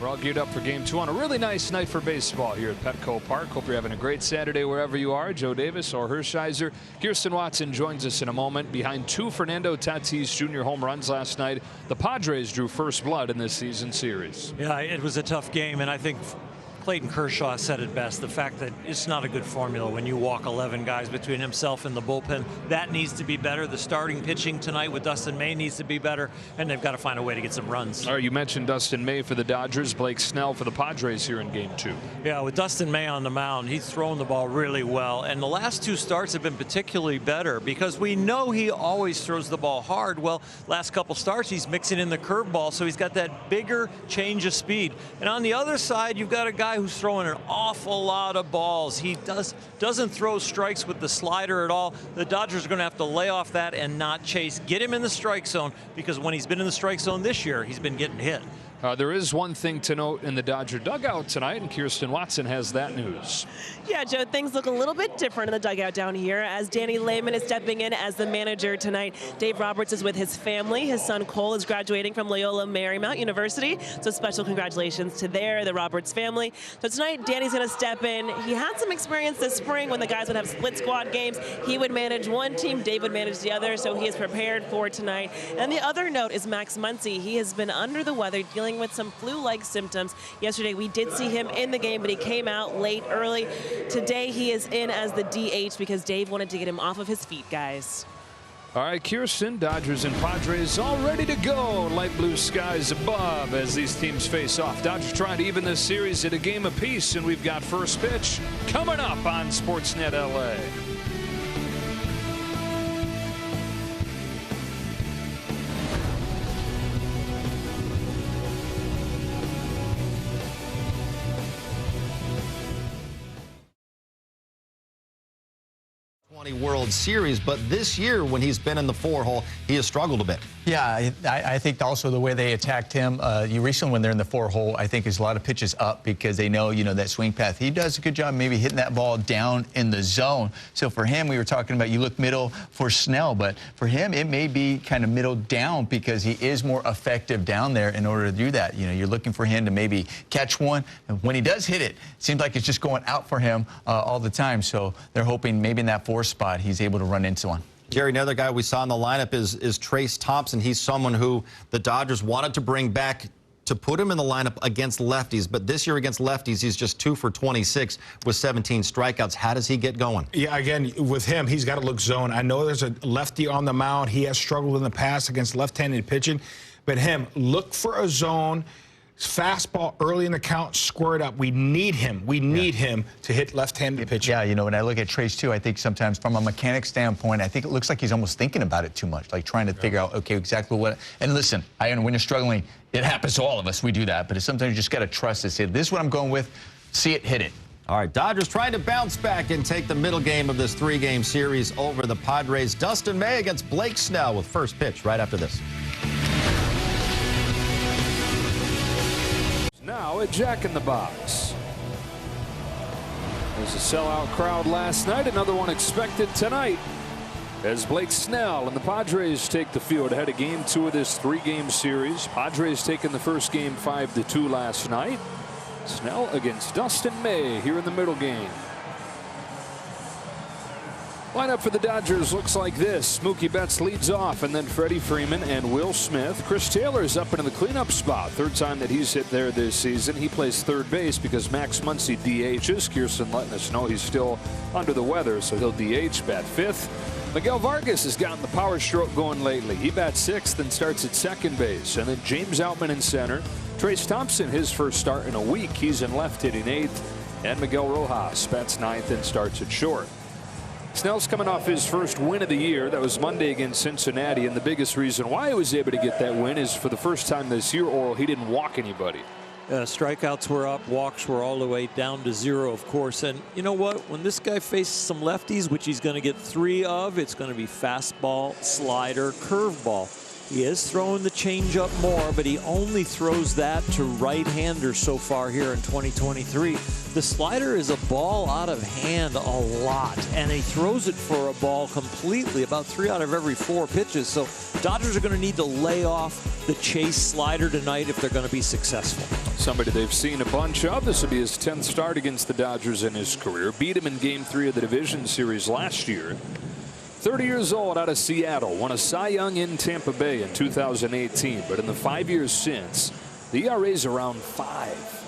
We're all geared up for Game 2 on a really nice night for baseball here at Petco Park. Hope you're having a great Saturday wherever you are. Joe Davis or Hershiser. Kirsten Watson joins us in a moment. Behind 2 Fernando Tatis Jr. home runs last night, the Padres drew first blood in this season series. Yeah, it was a tough game, and I think Clayton Kershaw said it best. The fact that it's not a good formula when you walk 11 guys between himself and the bullpen. That needs to be better. The starting pitching tonight with Dustin May needs to be better, and they've got to find a way to get some runs. All right, you mentioned Dustin May for the Dodgers, Blake Snell for the Padres here in Game 2. Yeah, with Dustin May on the mound, he's throwing the ball really well, and the last 2 starts have been particularly better because we know he always throws the ball hard. Well, last couple starts, he's mixing in the curveball, so he's got that bigger change of speed. And on the other side, you've got a guy who's throwing an awful lot of balls. He doesn't throw strikes with the slider at all. The Dodgers are going to have to lay off that and not chase. Get him in the strike zone, because when he's been in the strike zone this year, he's been getting hit. There is one thing to note in the Dodger dugout tonight, and Kirsten Watson has that news. Yeah, Joe, things look a little bit different in the dugout down here as Danny Lehman is stepping in as the manager tonight. Dave Roberts is with his family. His son Cole is graduating from Loyola Marymount University, so special congratulations to the Roberts family. So tonight, Danny's going to step in. He had some experience this spring when the guys would have split squad games. He would manage one team, Dave would manage the other, so he is prepared for tonight. And the other note is Max Muncy. He has been under the weather, dealing with some flu-like symptoms. Yesterday we did see him in the game, but he came out late early. Today he is in as the DH because Dave wanted to get him off of his feet, guys. All right, Kirsten, Dodgers and Padres all ready to go. Light blue skies above as these teams face off. Dodgers trying to even this series at a game apiece, and we've got first pitch coming up on Sportsnet LA. World Series, but this year when he's been in the 4-hole, he has struggled a bit. Yeah, I think also the way they attacked him, you recently when they're in the 4-hole, I think there's a lot of pitches up because they know, that swing path. He does a good job maybe hitting that ball down in the zone. So for him, we were talking about you look middle for Snell, but for him, it may be kind of middle down because he is more effective down there in order to do that. You're looking for him to maybe catch one. And when he does hit it seems like it's just going out for him all the time. So they're hoping maybe in that 4 spot, he's able to run into one. Gary, another guy we saw in the lineup is Trace Thompson. He's someone who the Dodgers wanted to bring back to put him in the lineup against lefties, but this year against lefties, he's just 2 for 26 with 17 strikeouts. How does he get going? Yeah, again, with him, he's got to look zone. I know there's a lefty on the mound. He has struggled in the past against left-handed pitching, but him, look for a zone. Fastball early in the count, square it up. We need him. We need him to hit left-handed pitching. Yeah, when I look at Trace, too, I think sometimes from a mechanic standpoint, I think it looks like he's almost thinking about it too much, like trying to figure out, okay, exactly what. And listen, when you're struggling, it happens to all of us. We do that. But sometimes you just got to trust to say, this is what I'm going with. See it, hit it. All right, Dodgers trying to bounce back and take the middle game of this 3-game series over the Padres. Dustin May against Blake Snell with first pitch right after this. Now at Jack in the Box. There's a sellout crowd last night, another one expected tonight as Blake Snell and the Padres take the field ahead of Game 2 of this 3-game series. Padres taking the first game 5-2 last night. Snell against Dustin May here in the middle game. Lineup for the Dodgers looks like this. Mookie Betts leads off, and then Freddie Freeman and Will Smith. Chris Taylor's up into the cleanup spot. Third time that he's hit there this season. He plays third base because Max Muncy DHs. Kirsten letting us know he's still under the weather, so he'll DH, bat fifth. Miguel Vargas has gotten the power stroke going lately. He bats sixth and starts at second base. And then James Outman in center. Trace Thompson, his first start in a week. He's in left, hitting eighth. And Miguel Rojas bats ninth and starts at short. Snell's coming off his first win of the year. That was Monday against Cincinnati, and the biggest reason why he was able to get that win is for the first time this year, Oral, he didn't walk anybody. Strikeouts were up, walks were all the way down to 0, of course. And you know what? When this guy faces some lefties, which he's going to get 3 of, it's going to be fastball, slider, curveball. He is throwing the changeup more, but he only throws that to right-handers so far here in 2023. The slider is a ball out of hand a lot, and he throws it for a ball completely about 3 out of every 4 pitches. So Dodgers are going to need to lay off the chase slider tonight if they're going to be successful. Somebody they've seen a bunch of. This will be his 10th start against the Dodgers in his career. Beat him in Game 3 of the division series last year. 30 years old, out of Seattle. Won a Cy Young in Tampa Bay in 2018. But in the 5 years since, the ERA is around 5.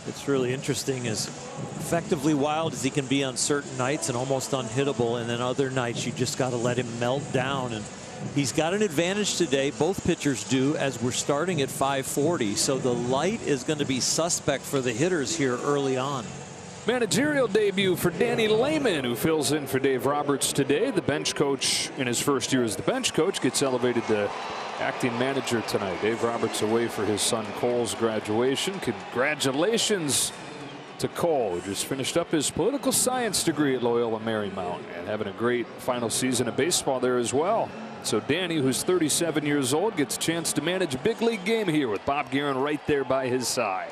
It's really interesting, as effectively wild as he can be on certain nights and almost unhittable, and then other nights you just got to let him melt down. And he's got an advantage today, both pitchers do, as we're starting at 540. So the light is going to be suspect for the hitters here early on. Managerial debut for Danny Lehman, who fills in for Dave Roberts today. The bench coach in his first year as the bench coach gets elevated to acting manager tonight. Dave Roberts away for his son Cole's graduation. Congratulations to Cole, who just finished up his political science degree at Loyola Marymount and having a great final season of baseball there as well. So Danny, who's 37 years old, gets a chance to manage a big league game here with Bob Guerin right there by his side.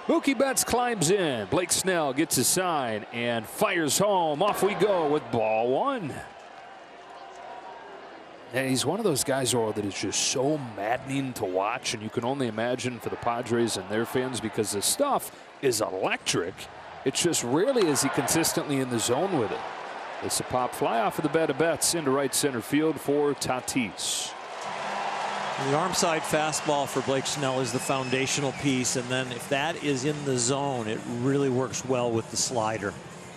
Mookie Betts climbs in. Blake Snell gets a sign and fires home. Off we go with ball 1. And he's one of those guys, Earl, that is just so maddening to watch, and you can only imagine for the Padres and their fans, because the stuff is electric. It's just rarely is he consistently in the zone with it. It's a pop fly off of the bat of Betts into right center field for Tatis. The arm side fastball for Blake Snell is the foundational piece, and then if that is in the zone, it really works well with the slider.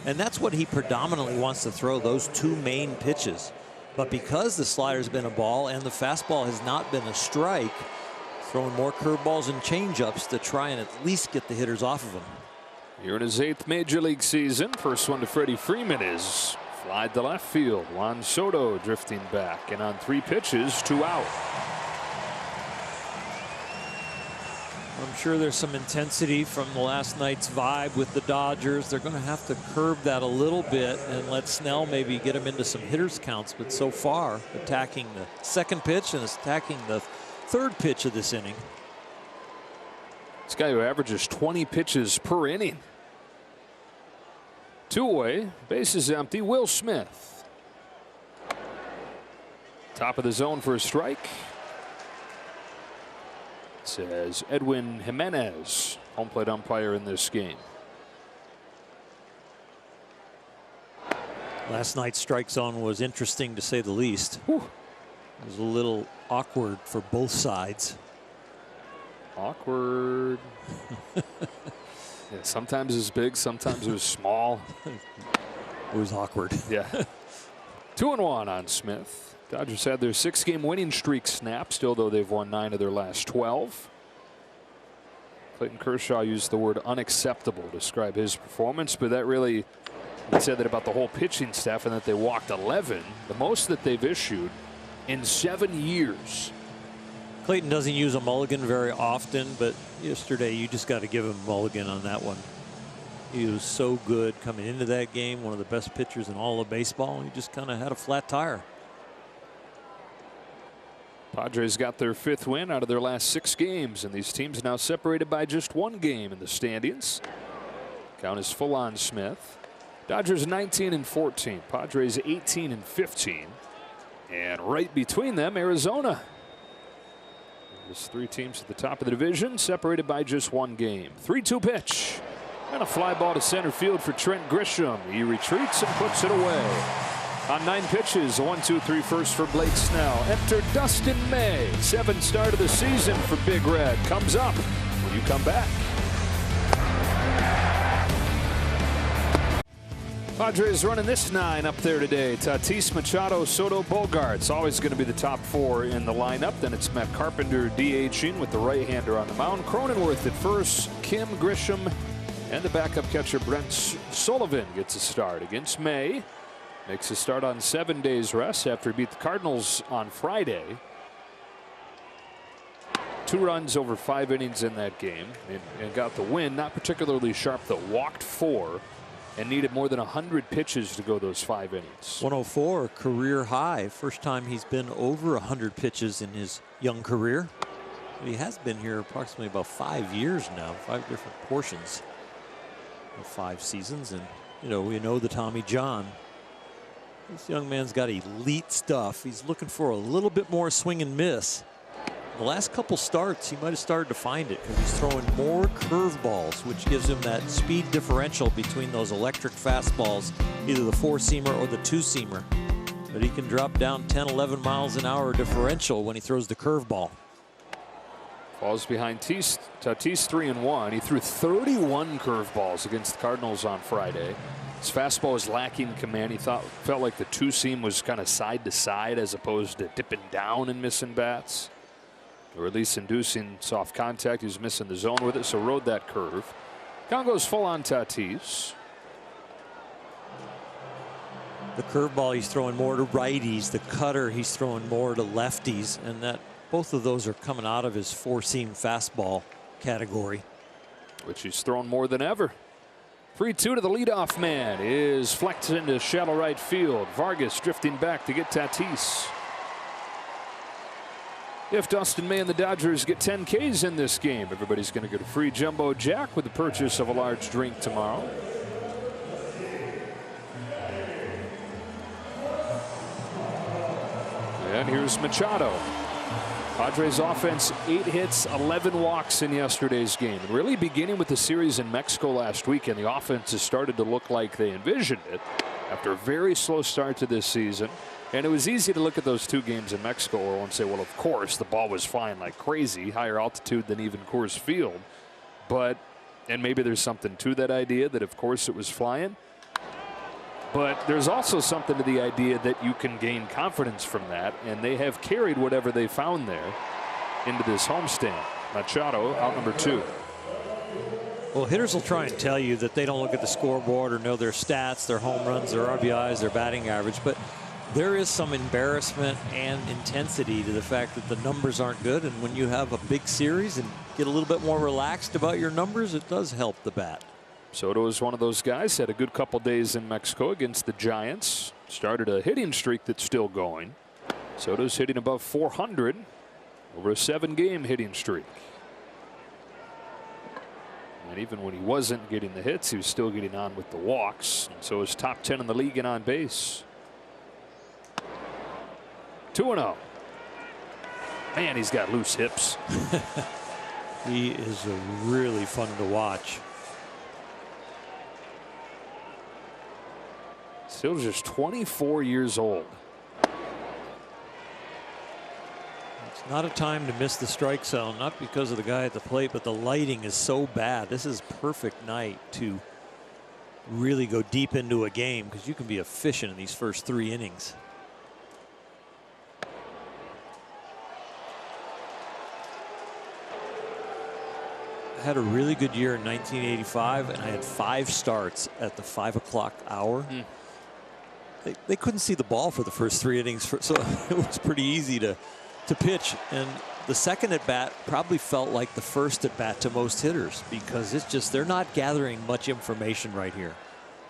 And that's what he predominantly wants to throw, those 2 main pitches. But because the slider's been a ball and the fastball has not been a strike, throwing more curveballs and changeups to try and at least get the hitters off of him. Here in his 8th major league season, first one to Freddie Freeman is flied to left field. Juan Soto drifting back, and on 3 pitches, 2 out. I'm sure there's some intensity from the last night's vibe with the Dodgers. They're going to have to curb that a little bit and let Snell maybe get him into some hitters counts. But so far, attacking the 2nd pitch and attacking the 3rd pitch of this inning. This guy who averages 20 pitches per inning. 2 away, base is empty. Will Smith. Top of the zone for a strike. Says Edwin Jimenez, home plate umpire in this game. Last night's strike zone was interesting, to say the least. Whew. It was a little awkward for both sides. Awkward. Yeah, sometimes it was big, sometimes it was small. It was awkward. Yeah. 2-1 on Smith. Dodgers had their 6-game winning streak snapped, still, though they've won 9 of their last 12. Clayton Kershaw used the word unacceptable to describe his performance, but that really, he said that about the whole pitching staff, and that they walked 11, the most that they've issued in 7 years. Clayton doesn't use a mulligan very often, but yesterday you just got to give him a mulligan on that one. He was so good coming into that game, one of the best pitchers in all of baseball. He just kind of had a flat tire. Padres got their 5th win out of their last 6 games, and these teams now separated by just 1 game in the standings. Count is full on Smith. Dodgers 19-14, Padres 18-15, and right between them, Arizona. There's 3 teams at the top of the division, separated by just 1 game. 3-2 pitch, and a fly ball to center field for Trent Grisham. He retreats and puts it away. On 9 pitches, a 1-2-3 first for Blake Snell. Enter Dustin May. 7th start of the season for Big Red. Comes up when you come back. Padres running this 9 up there today. Tatis, Machado, Soto, Bogarts. Always going to be the top 4 in the lineup. Then it's Matt Carpenter DHing with the right-hander on the mound. Cronenworth at first. Kim, Grisham, and the backup catcher Brent Sullivan gets a start against May. Makes a start on 7 days rest after he beat the Cardinals on Friday. 2 runs over 5 innings in that game and got the win. Not particularly sharp, though. Walked 4 and needed more than 100 pitches to go those 5 innings. 104, career high. First time he's been over 100 pitches in his young career. But he has been here approximately about 5 years now, 5 different portions. 5 seasons, and we know the Tommy John. This young man's got elite stuff. He's looking for a little bit more swing and miss. The last couple starts, he might have started to find it because he's throwing more curveballs, which gives him that speed differential between those electric fastballs, either the 4-seamer or the 2-seamer. But he can drop down 10, 11 miles an hour differential when he throws the curveball. Falls behind Tatis 3-1. He threw 31 curveballs against the Cardinals on Friday. His fastball was lacking command. He felt like the 2-seam was kind of side to side as opposed to dipping down and missing bats, or at least inducing soft contact. He was missing the zone with it, so rode that curve. Count goes full on Tatis. The curveball he's throwing more to righties. The cutter he's throwing more to lefties, and that both of those are coming out of his 4-seam fastball category, which he's thrown more than ever. 3-2 to the leadoff man is flexed into shallow right field. Vargas drifting back to get Tatis. If Dustin May and the Dodgers get 10 Ks in this game, everybody's going to get a free Jumbo Jack with the purchase of a large drink tomorrow. And here's Machado. Padres offense, 8 hits, 11 walks in yesterday's game. And really beginning with the series in Mexico last weekend, the offense has started to look like they envisioned it after a very slow start to this season. And it was easy to look at those 2 games in Mexico and say, well, of course, the ball was flying like crazy, higher altitude than even Coors Field. But, and maybe there's something to that idea that, of course, it was flying. But there's also something to the idea that you can gain confidence from that, and they have carried whatever they found there into this homestand. Machado out number 2. Well, hitters will try and tell you that they don't look at the scoreboard or know their stats, their home runs, their RBIs, their batting average, but there is some embarrassment and intensity to the fact that the numbers aren't good, and when you have a big series and get a little bit more relaxed about your numbers, it does help the bat. Soto is one of those guys. Had a good couple days in Mexico against the Giants. Started a hitting streak that's still going. Soto's hitting above 400 over a 7-game hitting streak. And even when he wasn't getting the hits, he was still getting on with the walks. And so is top 10 in the league in on base. 2-0. Man, he's got loose hips. He is really fun to watch. Still just 24 years old. It's not a time to miss the strike zone, not because of the guy at the plate, but the lighting is so bad. This is perfect night to really go deep into a game because you can be efficient in these first 3 innings. I had a really good year in 1985, and I had 5 starts at the 5 o'clock hour. They couldn't see the ball for the first 3 innings, so it was pretty easy to pitch. And the second at bat probably felt like the first at bat to most hitters because it's just they're not gathering much information right here.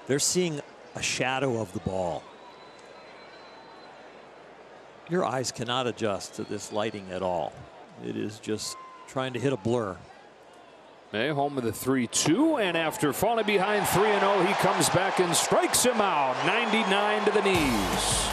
They're seeing a shadow of the ball. Your eyes cannot adjust to this lighting at all. It is just trying to hit a blur. May home with a 3-2, and after falling behind 3-0, he comes back and strikes him out. 99 to the knees.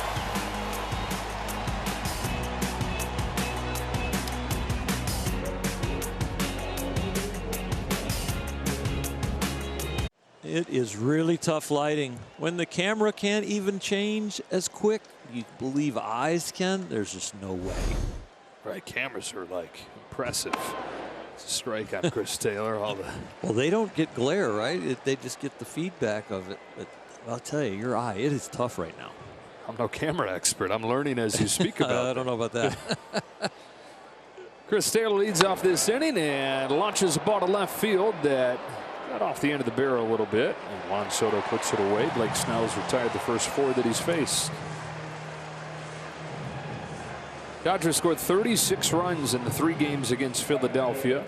It is really tough lighting. When the camera can't even change as quick, you believe eyes can, there's just no way. Right, cameras are like impressive. Strike on Chris Taylor. Well, they don't get glare, right? They just get the feedback of it. But I'll tell you, your eye, it is tough right now. I'm no camera expert. I'm learning as you speak about it. I don't know about that. Chris Taylor leads off this inning and launches a ball to left field that got off the end of the barrel a little bit. And Juan Soto puts it away. Blake Snell's retired the first 4 that he's faced. Dodgers scored 36 runs in the 3 games against Philadelphia.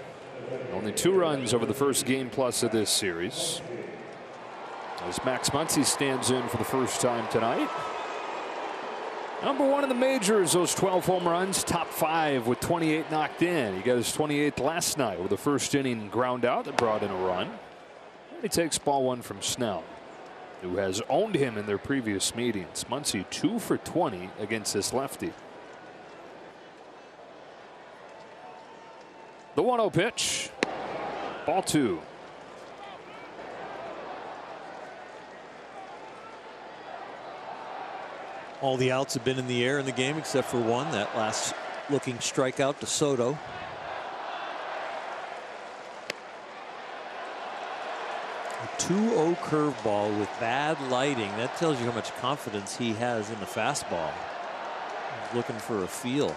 Only 2 runs over the first game plus of this series. As Max Muncy stands in for the first time tonight. Number 1 in the majors, those 12 home runs, top 5 with 28 knocked in. He got his 28th last night with the first inning ground out that brought in a run. He takes ball one from Snell, who has owned him in their previous meetings. Muncy 2 for 20 against this lefty. The 1-0 pitch. Ball 2. All the outs have been in the air in the game except for one, that last looking strikeout to Soto. A 2-0 curveball with bad lighting. That tells you how much confidence he has in the fastball. He's looking for a feel.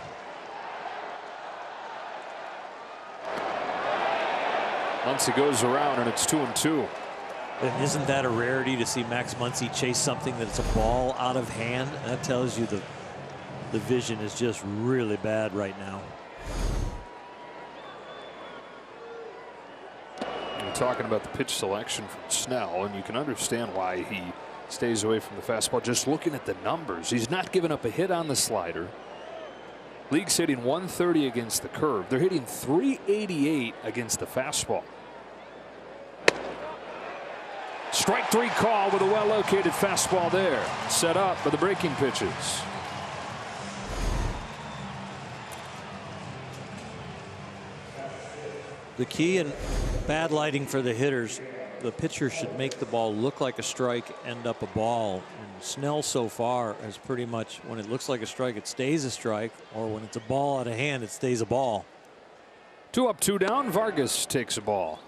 Muncy goes around and it's 2-2. And isn't that a rarity to see Max Muncy chase something that's a ball out of hand? That tells you the vision is just really bad right now. We're talking about the pitch selection from Snell, and you can understand why he stays away from the fastball. Just looking at the numbers, he's not giving up a hit on the slider. League's hitting 130 against the curve. They're hitting 388 against the fastball. Strike 3 call with a well-located fastball there. Set up for the breaking pitches. The key in bad lighting for the hitters, the pitcher should make the ball look like a strike, end up a ball. And Snell so far has pretty much, when it looks like a strike, it stays a strike, or when it's a ball out of hand, it stays a ball. 2 up, 2 down. Vargas takes a ball.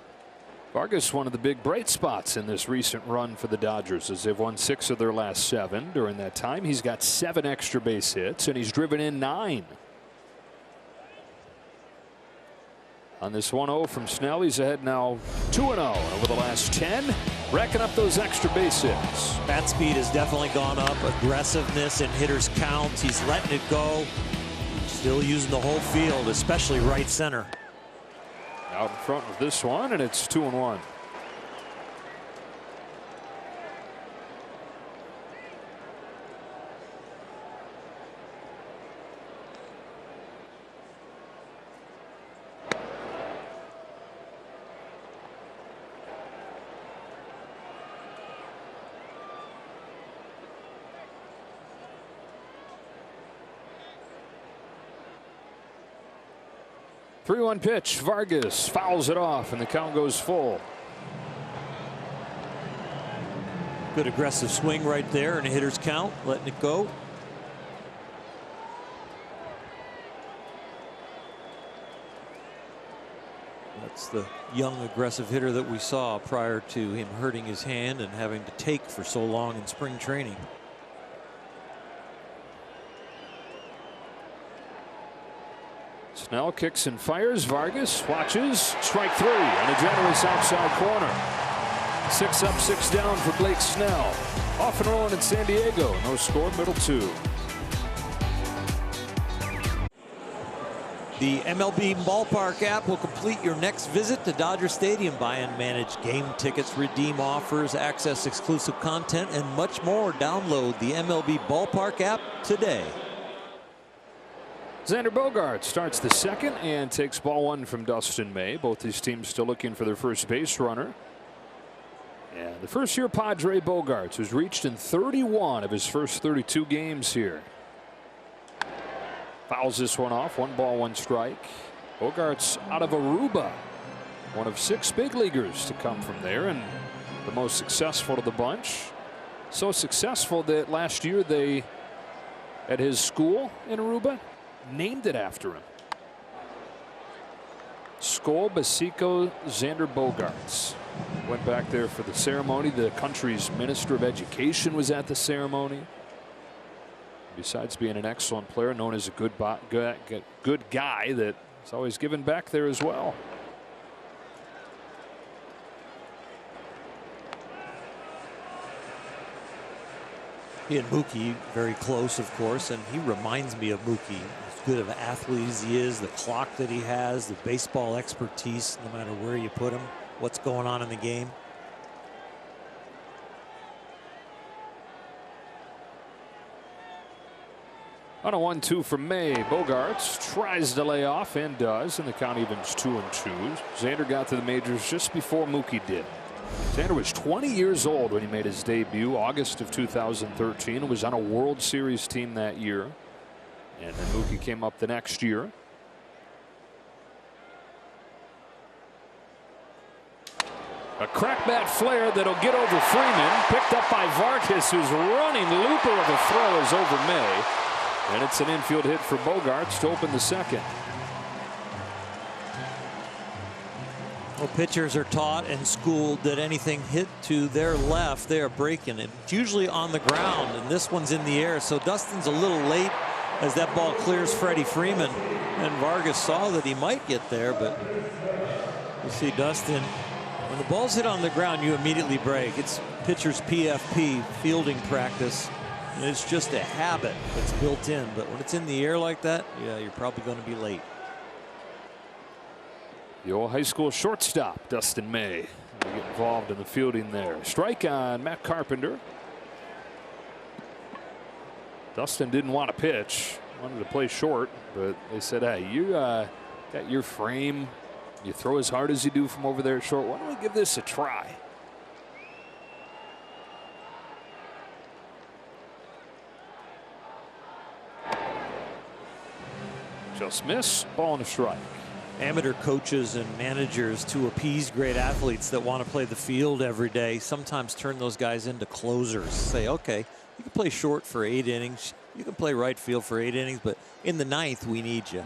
Vargas, one of the big bright spots in this recent run for the Dodgers, as they've won 6 of their last 7. During that time, he's got 7 extra base hits, and he's driven in 9. On this 1-0 from Snell, he's ahead now 2-0 over the last 10, racking up those extra base hits. Bat speed has definitely gone up. Aggressiveness in hitters' counts. He's letting it go. Still using the whole field, especially right center. Out in front with this one, and it's 2-1. Three-one pitch. Vargas fouls it off, and the count goes full. Good aggressive swing right there, and a hitter's count, letting it go. That's the young aggressive hitter that we saw prior to him hurting his hand and having to take for so long in spring training. Snell kicks and fires. Vargas watches. Strike 3 on a generous outside corner. 6 up, 6 down for Blake Snell. Off and rolling in San Diego. No score, middle 2. The MLB Ballpark app will complete your next visit to Dodger Stadium. Buy and manage game tickets, redeem offers, access exclusive content, and much more. Download the MLB Ballpark app today. Xander Bogaerts starts the second and takes ball 1 from Dustin May. Both these teams still looking for their first base runner. And the first-year Padre Bogaerts, who's reached in 31 of his first 32 games here. Fouls this one off. 1 ball, 1 strike. Bogaerts out of Aruba, one of 6 big leaguers to come from there, and the most successful of the bunch. So successful that last year they, at his school in Aruba, named it after him. Skol Basico Xander Bogaerts went back there for the ceremony. The country's Minister of Education was at the ceremony. Besides being an excellent player, known as a good guy that's always given back there as well. He and Mookie very close, of course, and he reminds me of Mookie. As good of an athlete as he is, the clock that he has, the baseball expertise, no matter where you put him, what's going on in the game. On a 1-2 from May, Bogaerts tries to lay off and does, and the count evens 2-2. Xander got to the majors just before Mookie did. Xander was 20 years old when he made his debut, August of 2013. It was on a World Series team that year. And then Mookie came up the next year. A crackbat flare that'll get over Freeman. Picked up by Vargas, who's running looper of a throw is over May. And it's an infield hit for Bogaerts to open the second. Well, pitchers are taught and schooled that anything hit to their left, they are breaking it. It's usually on the ground, and this one's in the air. So Dustin's a little late as that ball clears Freddie Freeman. And Vargas saw that he might get there, but you see Dustin. When the ball's hit on the ground, you immediately break. It's pitcher's PFP, fielding practice. And it's just a habit that's built in. But when it's in the air like that, yeah, you're probably going to be late. The old high school shortstop, Dustin May, will get involved in the fielding there. Strike on Matt Carpenter. Dustin didn't want to pitch, wanted to play short, but they said, hey, you got your frame. You throw as hard as you do from over there at short. Why don't we give this a try? Just miss. Ball and a strike. Amateur coaches and managers, to appease great athletes that want to play the field every day, sometimes turn those guys into closers. Say, okay, you can play short for 8 innings. You can play right field for 8 innings, but in the 9th, we need you.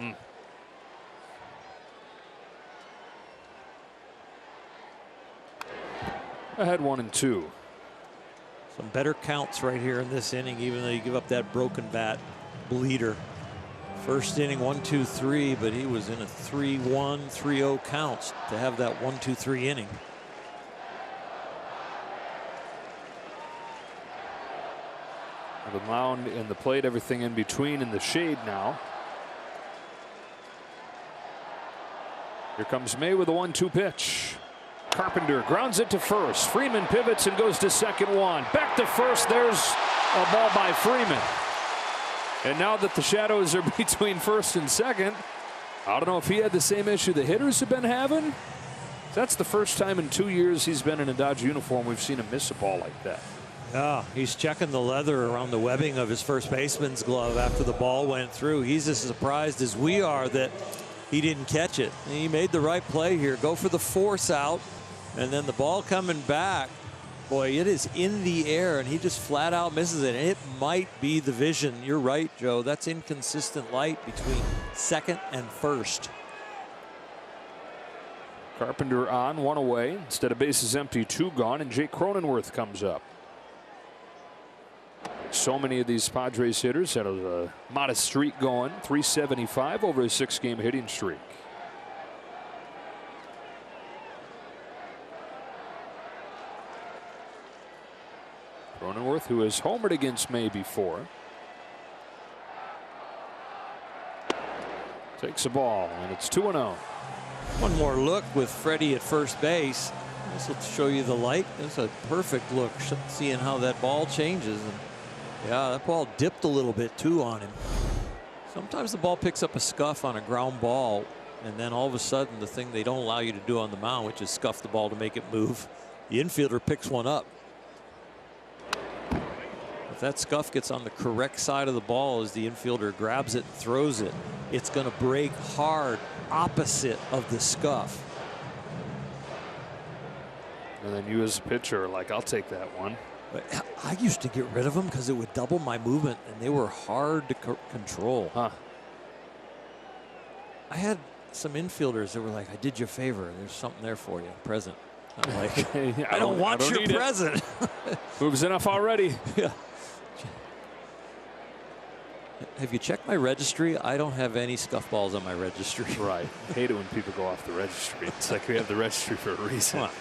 Ahead 1-2. Some better counts right here in this inning, even though you give up that broken bat bleeder. First inning 1-2-3, but he was in a 3-1, 3-0 counts to have that 1-2-3 inning. The mound and the plate, everything in between in the shade now. Here comes May with a 1-2 pitch. Carpenter grounds it to first. Freeman pivots and goes to second one. Back to first. There's a ball by Freeman. And now that the shadows are between first and second, I don't know if he had the same issue the hitters have been having. That's the first time in 2 years he's been in a Dodger uniform we've seen him miss a ball like that. Yeah, he's checking the leather around the webbing of his first baseman's glove after the ball went through. He's as surprised as we are that he didn't catch it. And he made the right play here. Go for the force out, and then the ball coming back. Boy, it is in the air, and he just flat out misses it. And it might be the vision. You're right, Joe. That's inconsistent light between second and first. Carpenter on, 1 away. Instead of bases empty, 2 gone, and Jake Cronenworth comes up. So many of these Padres hitters had a modest streak going, 375 over a 6-game hitting streak. Cronenworth, who has homered against May before, takes a ball, and it's 2-0. One more look with Freddie at first base. This will show you the light. It's a perfect look, seeing how that ball changes. And yeah, that ball dipped a little bit too on him. Sometimes the ball picks up a scuff on a ground ball, and then all of a sudden the thing they don't allow you to do on the mound, which is scuff the ball to make it move, the infielder picks one up. If that scuff gets on the correct side of the ball as the infielder grabs it and throws it, it's going to break hard opposite of the scuff. And then you as a pitcher are like, I'll take that one. I used to get rid of them because it would double my movement, and they were hard to control. Huh. I had some infielders that were like, I did you a favor. There's something there for you, present. I'm like, I don't want your present. Moves enough already. Yeah. Have you checked my registry? I don't have any scuff balls on my registry. Right. I hate it when people go off the registry. It's like we have the registry for a reason. Come on.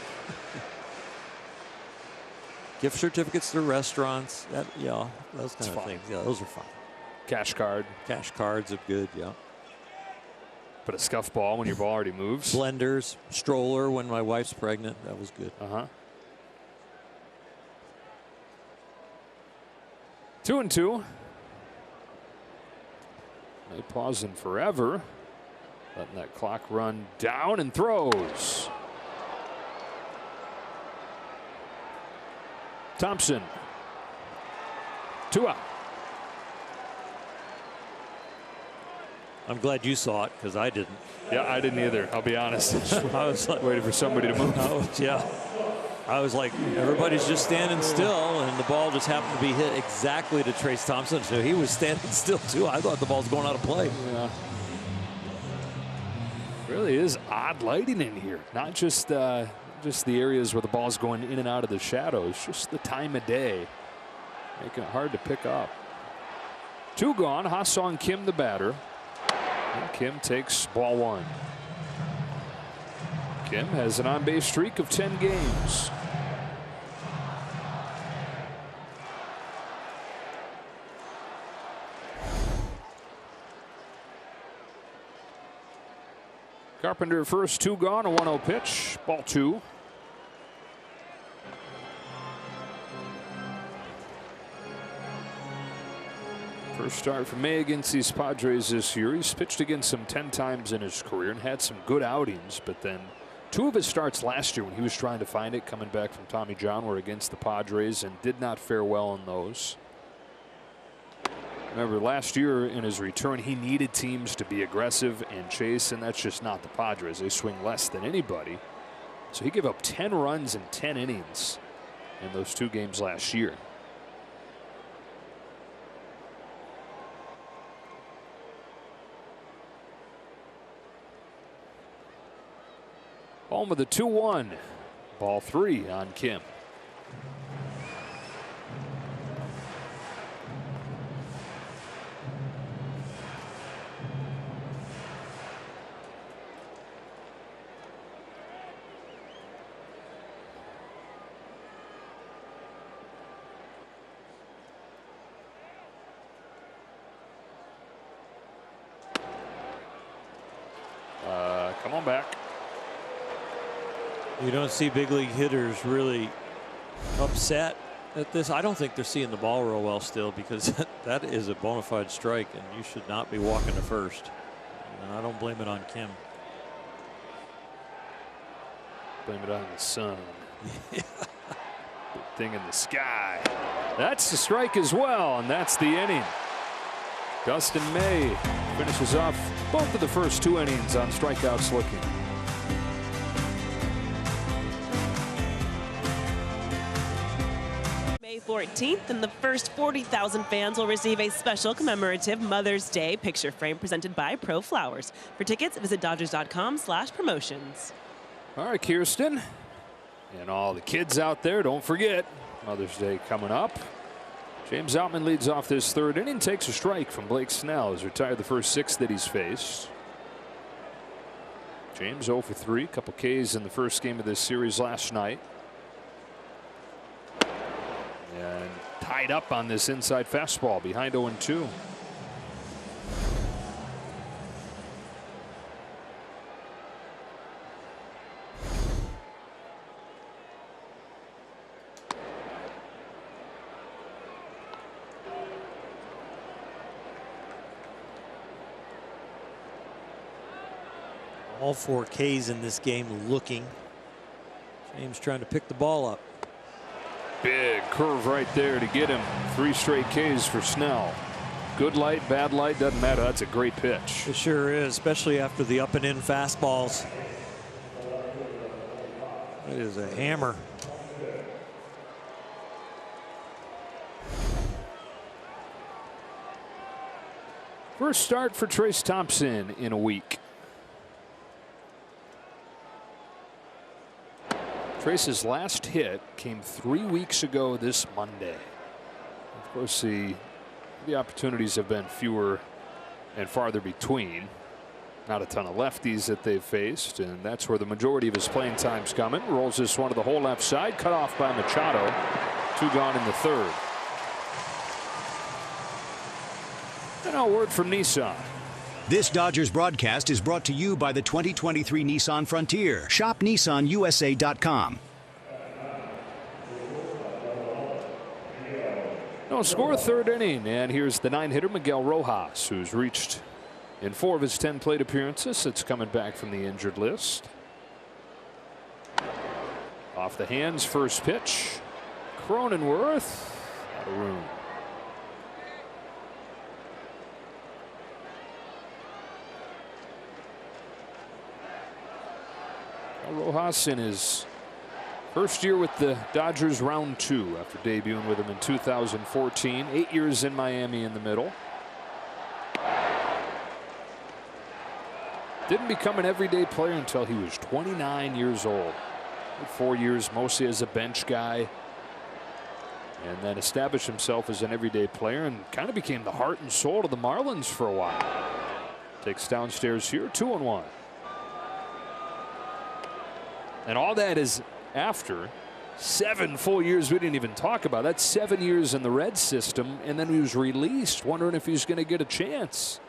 Gift certificates to restaurants. That, yeah, those kind of things. Yeah, those are fine. Cash card. Cash cards are good, yeah. But a scuff ball when your ball already moves. Blenders, stroller when my wife's pregnant. That was good. 2-2. They pausing forever. Letting that clock run down and throws. Thompson. 2 out. I'm glad you saw it because I didn't. Yeah, I didn't either. I'll be honest. I was like, waiting for somebody to move. I was like, everybody's just standing still, and the ball just happened to be hit exactly to Trace Thompson. So he was standing still too. I thought the ball was going out of play. Yeah. Really is odd lighting in here. Not just the areas where the ball's going in and out of the shadows. Just the time of day, making it hard to pick up. 2 gone. Ha-Sung Kim, the batter. And Kim takes ball 1. Kim has an on-base streak of 10 games. Carpenter first, 2 gone, a 1-0 pitch, ball 2. First start for May against these Padres this year. He's pitched against them 10 times in his career and had some good outings, but then 2 of his starts last year when he was trying to find it coming back from Tommy John were against the Padres and did not fare well in those. Remember, last year in his return, he needed teams to be aggressive and chase, and that's just not the Padres. They swing less than anybody. So he gave up 10 runs in 10 innings in those 2 games last year. Home with a 2-1. Ball 3 on Kim. Come on back. You don't see big league hitters really upset at this. I don't think they're seeing the ball real well still, because that is a bona fide strike and you should not be walking to first. And I don't blame it on Kim. Blame it on the sun. Big thing in the sky. That's the strike as well, and that's the inning. Dustin May finishes off both of the first 2 innings on strikeouts looking. May 14th, and the first 40,000 fans will receive a special commemorative Mother's Day picture frame presented by Pro Flowers. For tickets, visit Dodgers.com/promotions. All right, Kirsten, and all the kids out there, don't forget Mother's Day coming up. James Outman leads off this 3rd inning, takes a strike from Blake Snell. He's retired the first 6 that he's faced. James 0 for 3, couple Ks in the first game of this series last night. And tied up on this inside fastball behind 0-2. All 4 Ks in this game looking. James trying to pick the ball up. Big curve right there to get him. 3 straight Ks for Snell. Good light, bad light, doesn't matter. That's a great pitch. It sure is, especially after the up and in fastballs. It is a hammer. First start for Trace Thompson in a week. Trace's last hit came 3 weeks ago this Monday. Of course, the opportunities have been fewer and farther between. Not a ton of lefties that they've faced, and that's where the majority of his playing time's coming. Rolls this one to the whole left side, cut off by Machado. 2 gone in the 3rd. And a word from Nissan. This Dodgers broadcast is brought to you by the 2023 Nissan Frontier. Shop NissanUSA.com. No score, 3rd inning, and here's the 9-hitter Miguel Rojas, who's reached in 4 of his 10 plate appearances. It's coming back from the injured list. Off the hands, first pitch. Cronenworth out of room. Rojas in his first year with the Dodgers, round 2 after debuting with them in 2014. 8 years in Miami in the middle. Didn't become an everyday player until he was 29 years old. 4 years mostly as a bench guy, and then established himself as an everyday player and kind of became the heart and soul of the Marlins for a while. Takes downstairs here, 2-1. And all that is after 7 full years we didn't even talk about. That's 7 years in the Red system, and then he was released, wondering if he's going to get a chance.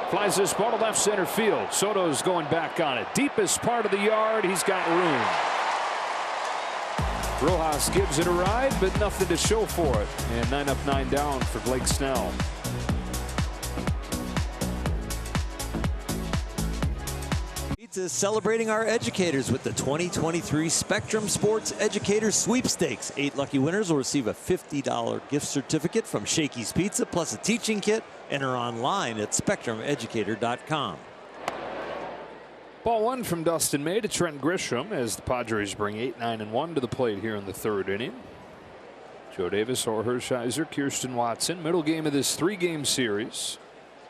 Flies this ball to left center field. Soto's going back on it. Deepest part of the yard. He's got room. Rojas gives it a ride, but nothing to show for it. And 9 up, 9 down for Blake Snell. Is celebrating our educators with the 2023 Spectrum Sports Educators Sweepstakes. 8 lucky winners will receive a $50 gift certificate from Shakey's Pizza plus a teaching kit. Enter online at spectrumeducator.com. Ball 1 from Dustin May to Trent Grisham as the Padres bring 8, 9, and 1 to the plate here in the 3rd inning. Joe Davis, Or Hershiser, Kirsten Watson. Middle game of this 3-game series.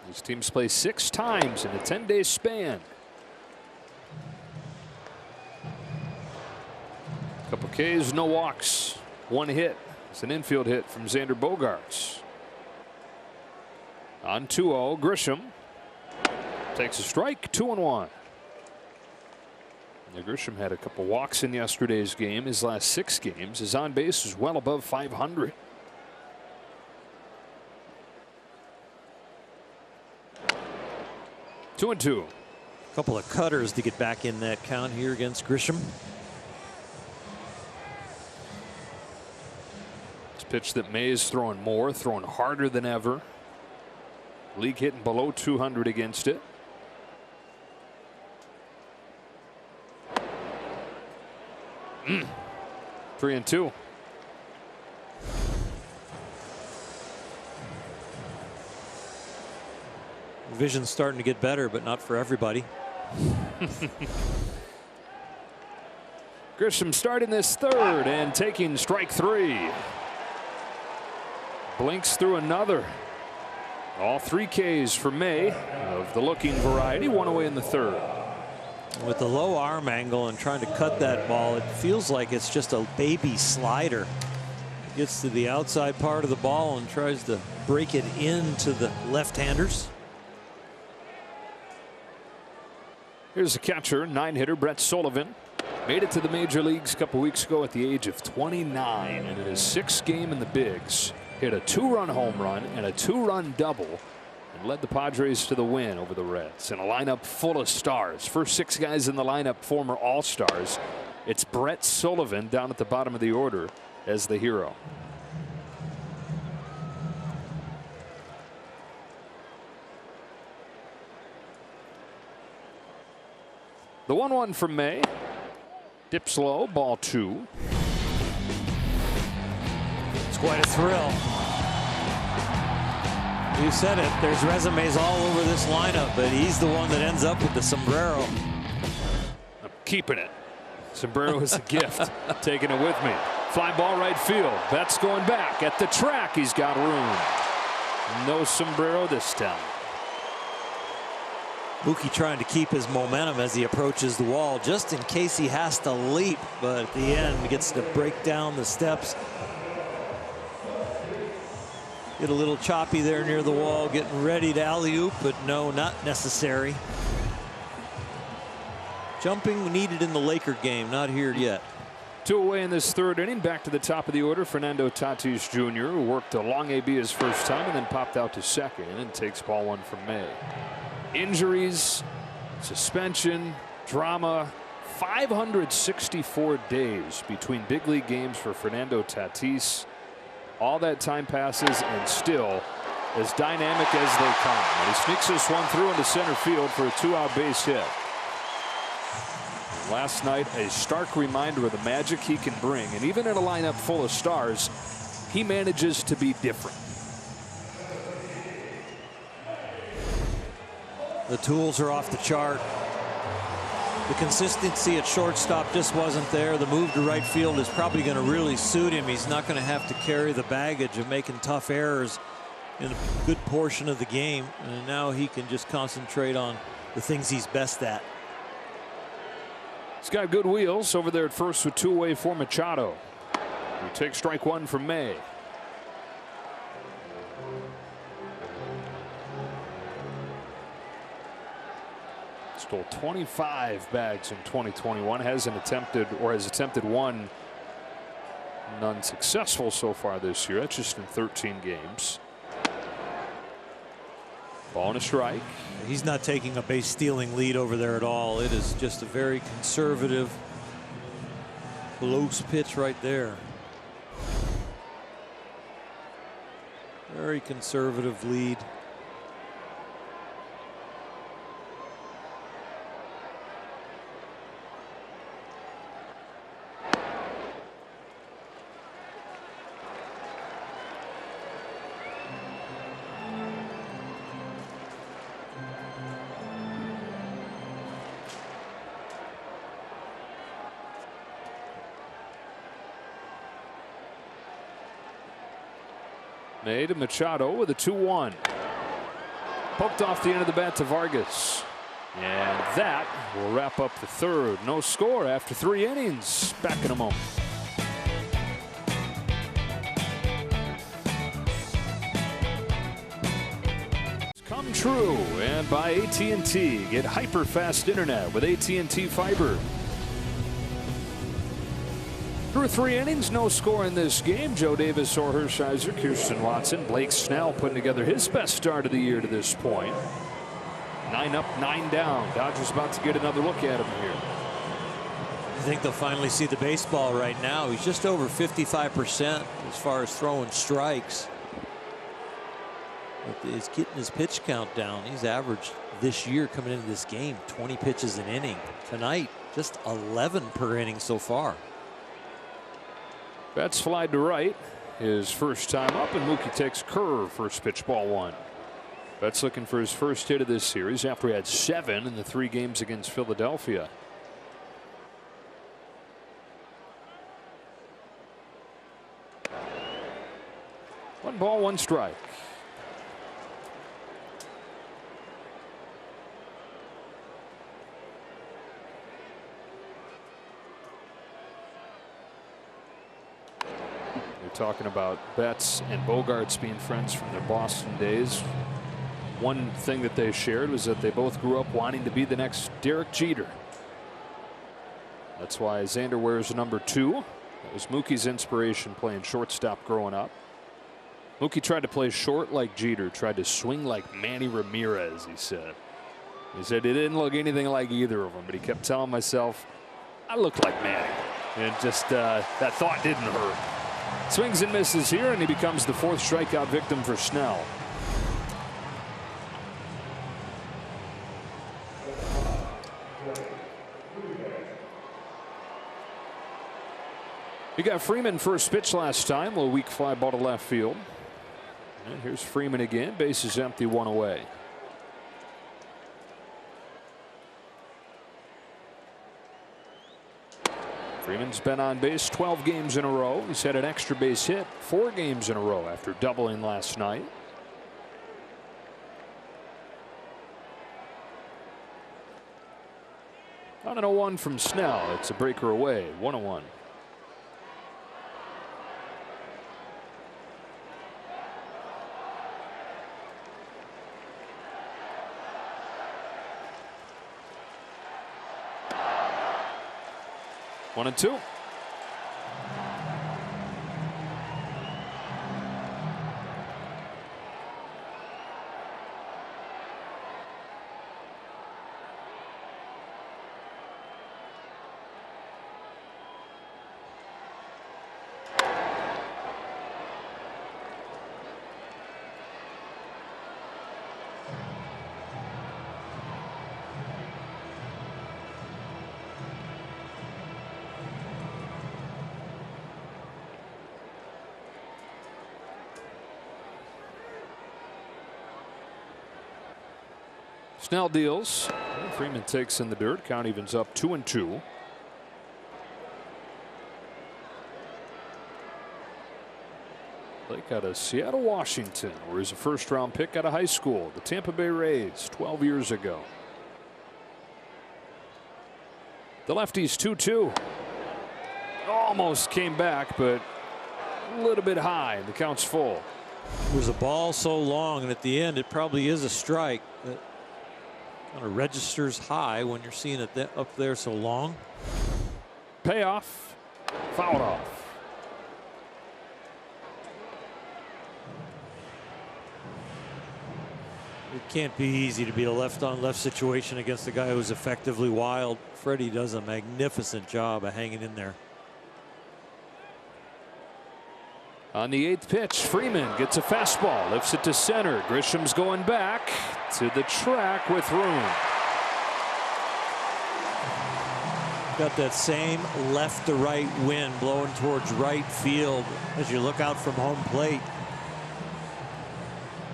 These teams play 6 times in a 10-day span. Couple Ks, no walks, 1 hit. It's an infield hit from Xander Bogaerts. On 2-0, Grisham takes a strike, 2-1. Now, Grisham had a couple walks in yesterday's game. His last 6 games, his on base is well above 500. Two and two. A couple of cutters to get back in that count here against Grisham. Pitch that May is throwing more, throwing harder than ever. League hitting below 200 against it. Mm. 3 and 2. Vision's starting to get better, but not for everybody. Grisham starting this 3rd and taking strike 3. Blinks through another. All 3 Ks for May of the looking variety. 1 away in the 3rd. With the low arm angle and trying to cut that ball, it feels like it's just a baby slider. Gets to the outside part of the ball and tries to break it into the left-handers. Here's the catcher, 9-hitter Brett Sullivan. Made it to the major leagues a couple weeks ago at the age of 29, and in his 6th game in the bigs, hit a 2-run home run and a 2-run double and led the Padres to the win over the Reds in a lineup full of stars. First 6 guys in the lineup, former All-Stars. It's Brett Sullivan down at the bottom of the order as the hero. The 1-1 from May. Dips low, ball 2. It's quite a thrill. You said it. There's resumes all over this lineup, but he's the one that ends up with the sombrero. I'm keeping it. Sombrero is a gift. Taking it with me. Fly ball right field. Betts going back at the track. He's got room. No sombrero this time. Mookie trying to keep his momentum as he approaches the wall just in case he has to leap, but at the end he gets to break down the steps. Get a little choppy there near the wall, getting ready to alley-oop, but no, not necessary. Jumping needed in the Laker game, not here yet. 2 away in this 3rd inning. Back to the top of the order, Fernando Tatis Jr., who worked a long AB his first time and then popped out to 2nd and takes ball 1 from May. Injuries, suspension, drama, 564 days between big league games for Fernando Tatis. All that time passes and still as dynamic as they come. And he sneaks this one through into center field for a 2-out base hit. Last night, a stark reminder of the magic he can bring. And even in a lineup full of stars, he manages to be different. The tools are off the chart. The consistency at shortstop just wasn't there. The move to right field is probably going to really suit him. He's not going to have to carry the baggage of making tough errors in a good portion of the game. And now he can just concentrate on the things he's best at. He's got good wheels over there at first with 2 away for Machado. He takes strike 1 from May. Stole 25 bags in 2021. Has attempted 1. None successful so far this year. That's just in 13 games. Ball and a strike. He's not taking a base stealing lead over there at all. It is just a very conservative, close pitch right there. Very conservative lead. Made to Machado with a 2-1. Poked off the end of the bat to Vargas. And that will wrap up the third. No score after 3 innings. Back in a moment. Come true, and by AT&T. Get hyper-fast internet with AT&T Fiber. Through 3 innings, no score in this game. Joe Davis, Or Hershiser, Kirsten Watson, Blake Snell putting together his best start of the year to this point. 9 up, 9 down. Dodgers about to get another look at him here. I think they'll finally see the baseball right now. He's just over 55% as far as throwing strikes. But he's getting his pitch count down. He's averaged this year coming into this game 20 pitches an inning. Tonight, just 11 per inning so far. Betts fly to right. His first time up, and Mookie takes curve. First pitch, ball 1. Betts looking for his first hit of this series after he had 7 in the 3 games against Philadelphia. One ball, 1 strike. Talking about Betts and Bogarts being friends from their Boston days. One thing that they shared was that they both grew up wanting to be the next Derek Jeter. That's why Xander wears number 2. That was Mookie's inspiration playing shortstop growing up. Mookie tried to play short like Jeter, tried to swing like Manny Ramirez, he said. He said it didn't look anything like either of them, but he kept telling myself, I look like Manny. And just that thought didn't hurt. Swings and misses here, and he becomes the 4th strikeout victim for Snell. You got Freeman first pitch last time. A little weak fly ball to left field. And here's Freeman again. Base is empty, 1 away. Freeman's been on base 12 games in a row. He's had an extra base hit 4 games in a row after doubling last night. On an 0-1 from Snell. It's a breaker away. 1-1. One and 2. Snell deals. Freeman takes in the dirt. Count evens up 2-2. Blake out of Seattle, Washington, where he's a first-round pick out of high school. The Tampa Bay Rays 12 years ago. The lefty's 2-2. Almost came back, but a little bit high. The count's full. It was a ball so long, and at the end, it probably is a strike. That kind of registers high when you're seeing it up there so long. Payoff. Fouled off. It can't be easy to be a left-on-left situation against a guy who's effectively wild. Freddie does a magnificent job of hanging in there. On the 8th pitch, Freeman gets a fastball, lifts it to center. Grisham's going back to the track with room. Got that same left to right wind blowing towards right field as you look out from home plate.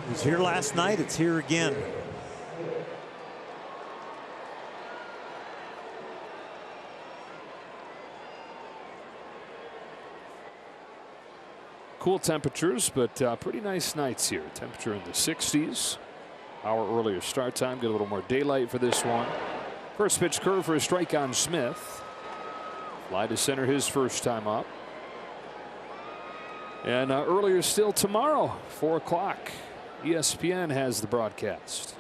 It was here last night. It's here again. Cool temperatures, but pretty nice nights here. Temperature in the 60s. Hour earlier start time. Get a little more daylight for this one. First pitch curve for a strike on Smith. Fly to center his first time up. And earlier still tomorrow, 4 o'clock. ESPN has the broadcast.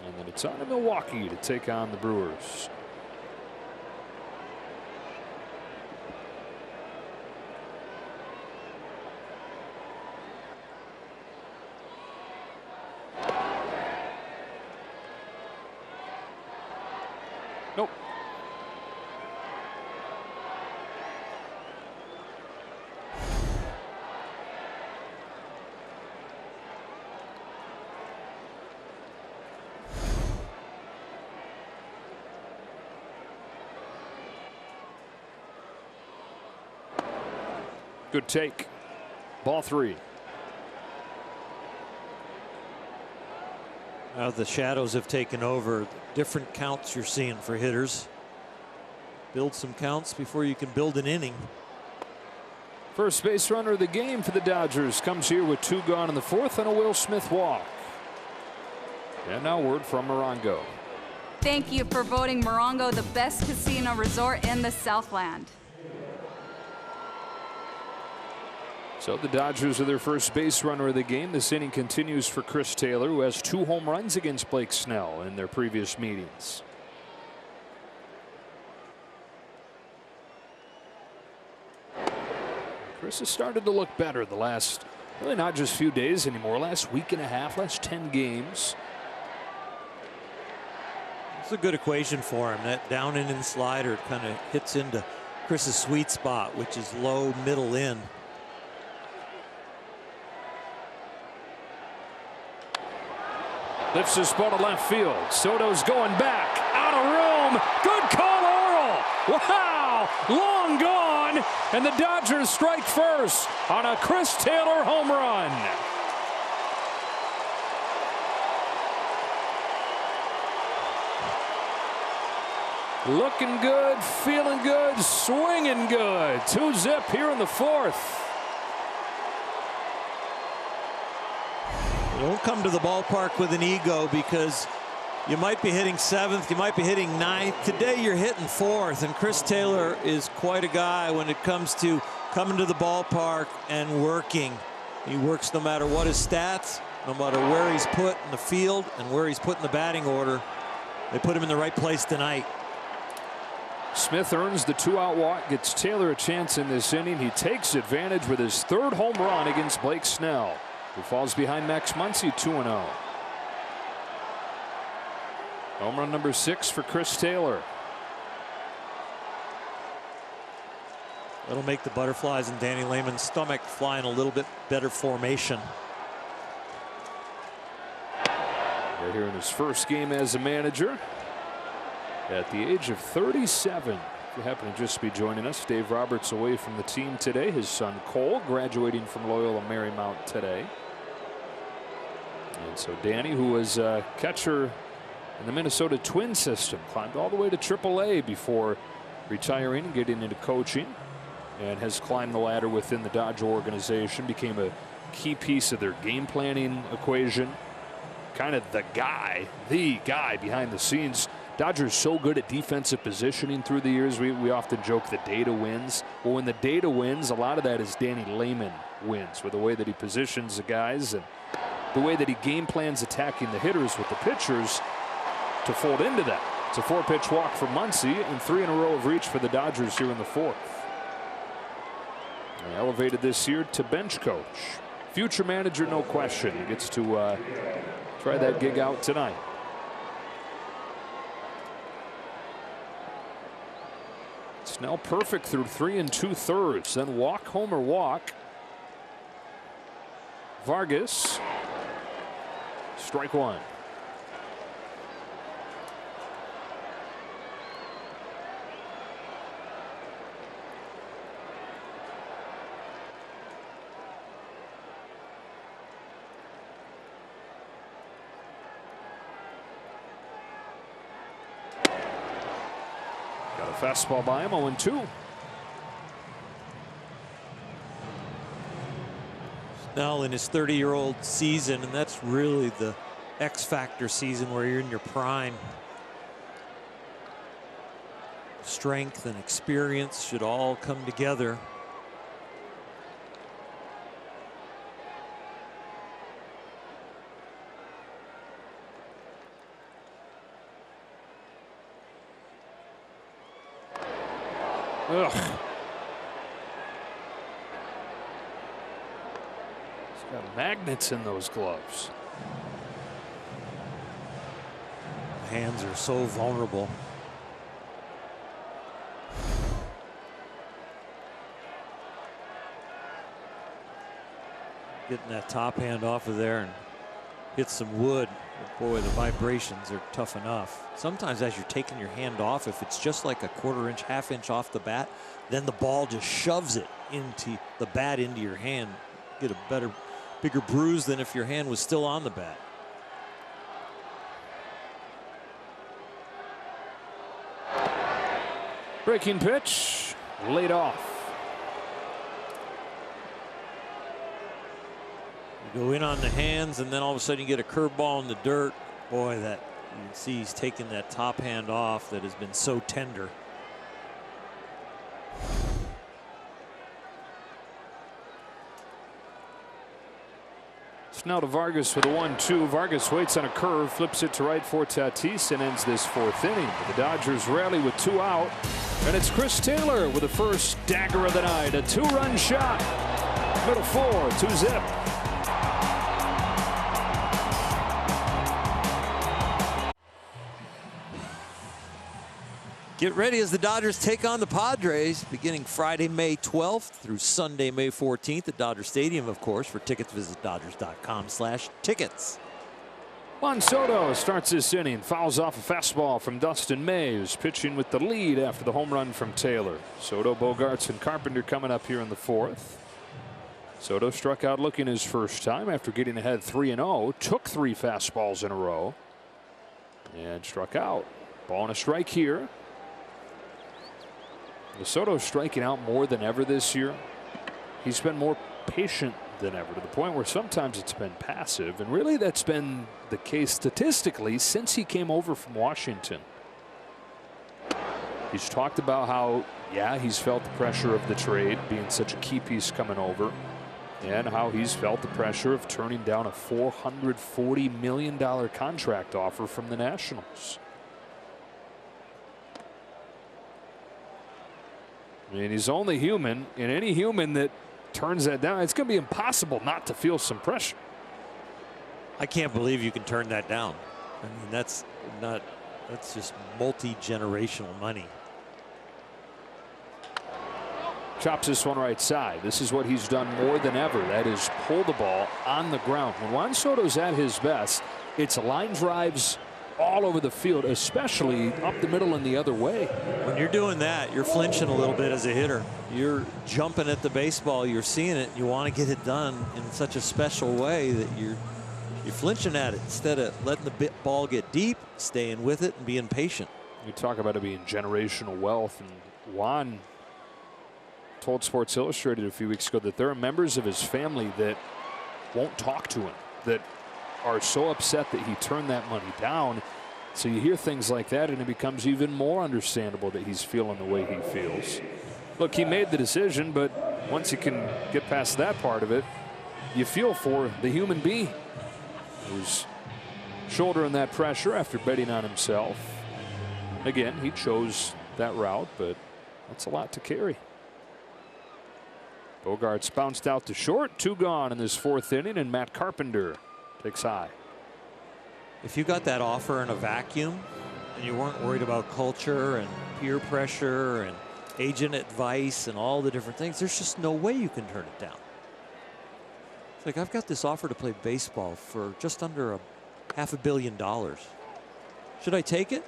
And then it's on to Milwaukee to take on the Brewers. Nope. Good take. Ball 3. Now the shadows have taken over. Different counts you're seeing for hitters. Build some counts before you can build an inning. First base runner of the game for the Dodgers comes here with 2 gone in the 4th and a Will Smith walk. And now word from Morongo. Thank you for voting Morongo the best casino resort in the Southland. So the Dodgers are their first base runner of the game. This inning continues for Chris Taylor, who has 2 home runs against Blake Snell in their previous meetings. Chris has started to look better the last, really not just few days anymore, last week and a half, last 10 games. It's a good equation for him. That down and in slider kind of hits into Chris's sweet spot, which is low, middle in. Lifts his ball to left field. Soto's going back. Out of room. Good call, Oral. Wow. Long gone. And the Dodgers strike first on a Chris Taylor home run. Looking good, feeling good, swinging good. 2-zip here in the 4th. Don't come to the ballpark with an ego, because you might be hitting 7th, you might be hitting 9th. Today you're hitting 4th, and Chris Taylor is quite a guy when it comes to coming to the ballpark and working. He works no matter what his stats, no matter where he's put in the field and where he's put in the batting order. They put him in the right place tonight. Smith earns the 2-out walk, gets Taylor a chance in this inning. He takes advantage with his 3rd home run against Blake Snell, who falls behind Max Muncy 2-0. Home run number 6 for Chris Taylor. That'll make the butterflies in Danny Lehman's stomach fly in a little bit better formation. Right here in his first game as a manager. At the age of 37. If you happen to just be joining us, Dave Roberts away from the team today. His son Cole graduating from Loyola Marymount today. And so Danny, who was a catcher in the Minnesota Twins system, climbed all the way to AAA before retiring and getting into coaching, and has climbed the ladder within the Dodger organization, became a key piece of their game planning equation, kind of the guy behind the scenes. Dodgers so good at defensive positioning through the years. We often joke the data wins. Well, when the data wins, a lot of that is Danny Lehman wins, with the way that he positions the guys and the way that he game plans attacking the hitters with the pitchers to fold into that. It's a 4-pitch walk for Muncy and 3 in a row of reach for the Dodgers here in the 4th. And elevated this year to bench coach. Future manager, no question. He gets to try that gig out tonight. Snell perfect through 3 2/3. Then walk, homer, walk. Vargas. Strike 1. Got a fastball by him, 0-2. Now in his 30-year-old season, and that's really the X-factor season where you're in your prime. Strength and experience should all come together. Ugh. He's got magnets in those gloves. Hands are so vulnerable. Getting that top hand off of there and hit some wood. Boy, the vibrations are tough enough. Sometimes as you're taking your hand off, if it's just like a 1/4 inch, 1/2 inch off the bat, then the ball just shoves it into the bat, into your hand. Get a bigger bruise than if your hand was still on the bat. Breaking pitch, laid off. You go in on the hands, and then all of a sudden you get a curveball in the dirt. Boy, that you can see he's taking that top hand off that has been so tender. Now to Vargas with a 1-2. Vargas waits on a curve, flips it to right for Tatis, and ends this 4th inning. The Dodgers rally with 2 out, and it's Chris Taylor with the first dagger of the night. A 2-run shot. Middle 4, 2-zip. Get ready as the Dodgers take on the Padres beginning Friday, May 12th through Sunday, May 14th at Dodger Stadium, of course. For tickets, visit Dodgers.com/tickets. Juan Soto starts this inning, fouls off a fastball from Dustin May, who's pitching with the lead after the home run from Taylor. Soto, Bogarts, and Carpenter coming up here in the 4th. Soto struck out looking his first time after getting ahead 3-0, took 3 fastballs in a row, and struck out. Ball and a strike here. Soto's striking out more than ever this year. He's been more patient than ever, to the point where sometimes it's been passive, and really that's been the case statistically since he came over from Washington. He's talked about how, yeah, he's felt the pressure of the trade being such a key piece coming over, and how he's felt the pressure of turning down a $440 million contract offer from the Nationals. I mean, he's only human, and any human that turns that down, it's going to be impossible not to feel some pressure. I can't believe you can turn that down. I mean, that's just multi-generational money. Chops this one right side. This is what he's done more than ever. That is pull the ball on the ground. When Juan Soto's at his best, it's line drives all over the field, especially up the middle and the other way. When you're doing that, you're flinching a little bit as a hitter. You're jumping at the baseball. You're seeing it. You want to get it done in such a special way that you're You're flinching at it instead of letting the ball get deep, staying with it, and being patient. You talk about it being generational wealth, and Juan told Sports Illustrated a few weeks ago that there are members of his family that won't talk to him, that are so upset that he turned that money down. So you hear things like that, and it becomes even more understandable that he's feeling the way he feels. Look, he made the decision, but once you can get past that part of it, you feel for the human being who's shouldering that pressure after betting on himself. Again, he chose that route, but that's a lot to carry. Bogarts bounced out to short, 2 gone in this 4th inning, and Matt Carpenter takes high. If you got that offer in a vacuum and you weren't worried about culture and peer pressure and agent advice and all the different things, there's just no way you can turn it down. It's like, I've got this offer to play baseball for just under $500 million. Should I take it?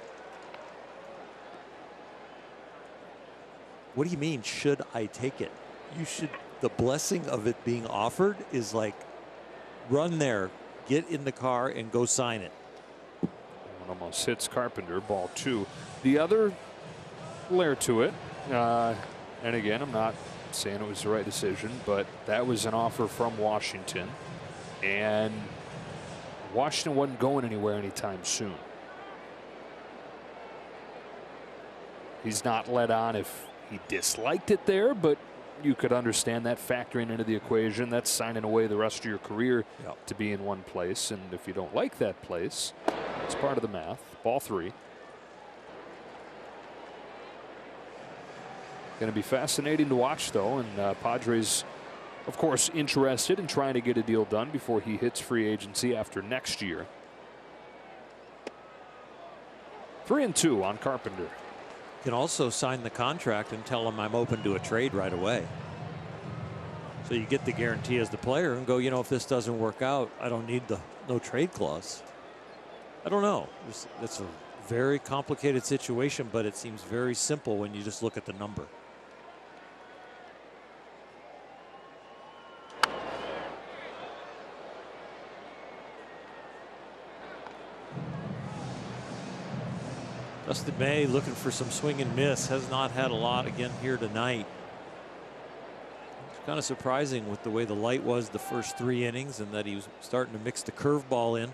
What do you mean, should I take it? You should. The blessing of it being offered is like, run there, get in the car, and go sign it. One almost hits Carpenter, ball 2. The other layer to it, and again, I'm not saying it was the right decision, but that was an offer from Washington, and Washington wasn't going anywhere anytime soon. He's not let on if he disliked it there, but you could understand that factoring into the equation. That's signing away the rest of your career to be in one place, and if you don't like that place, it's part of the math. Ball 3. Going to be fascinating to watch, though, and Padres, of course, interested in trying to get a deal done before he hits free agency after next year. 3-2 on Carpenter. Can also sign the contract and tell him I'm open to a trade right away. So you get the guarantee as the player and go, you know, if this doesn't work out, I don't need the no trade clause. I don't know. It's a very complicated situation, but it seems very simple when you just look at the number. Dustin May looking for some swing and miss. Has not had a lot again here tonight. It's kind of surprising with the way the light was the first 3 innings and that he was starting to mix the curveball in.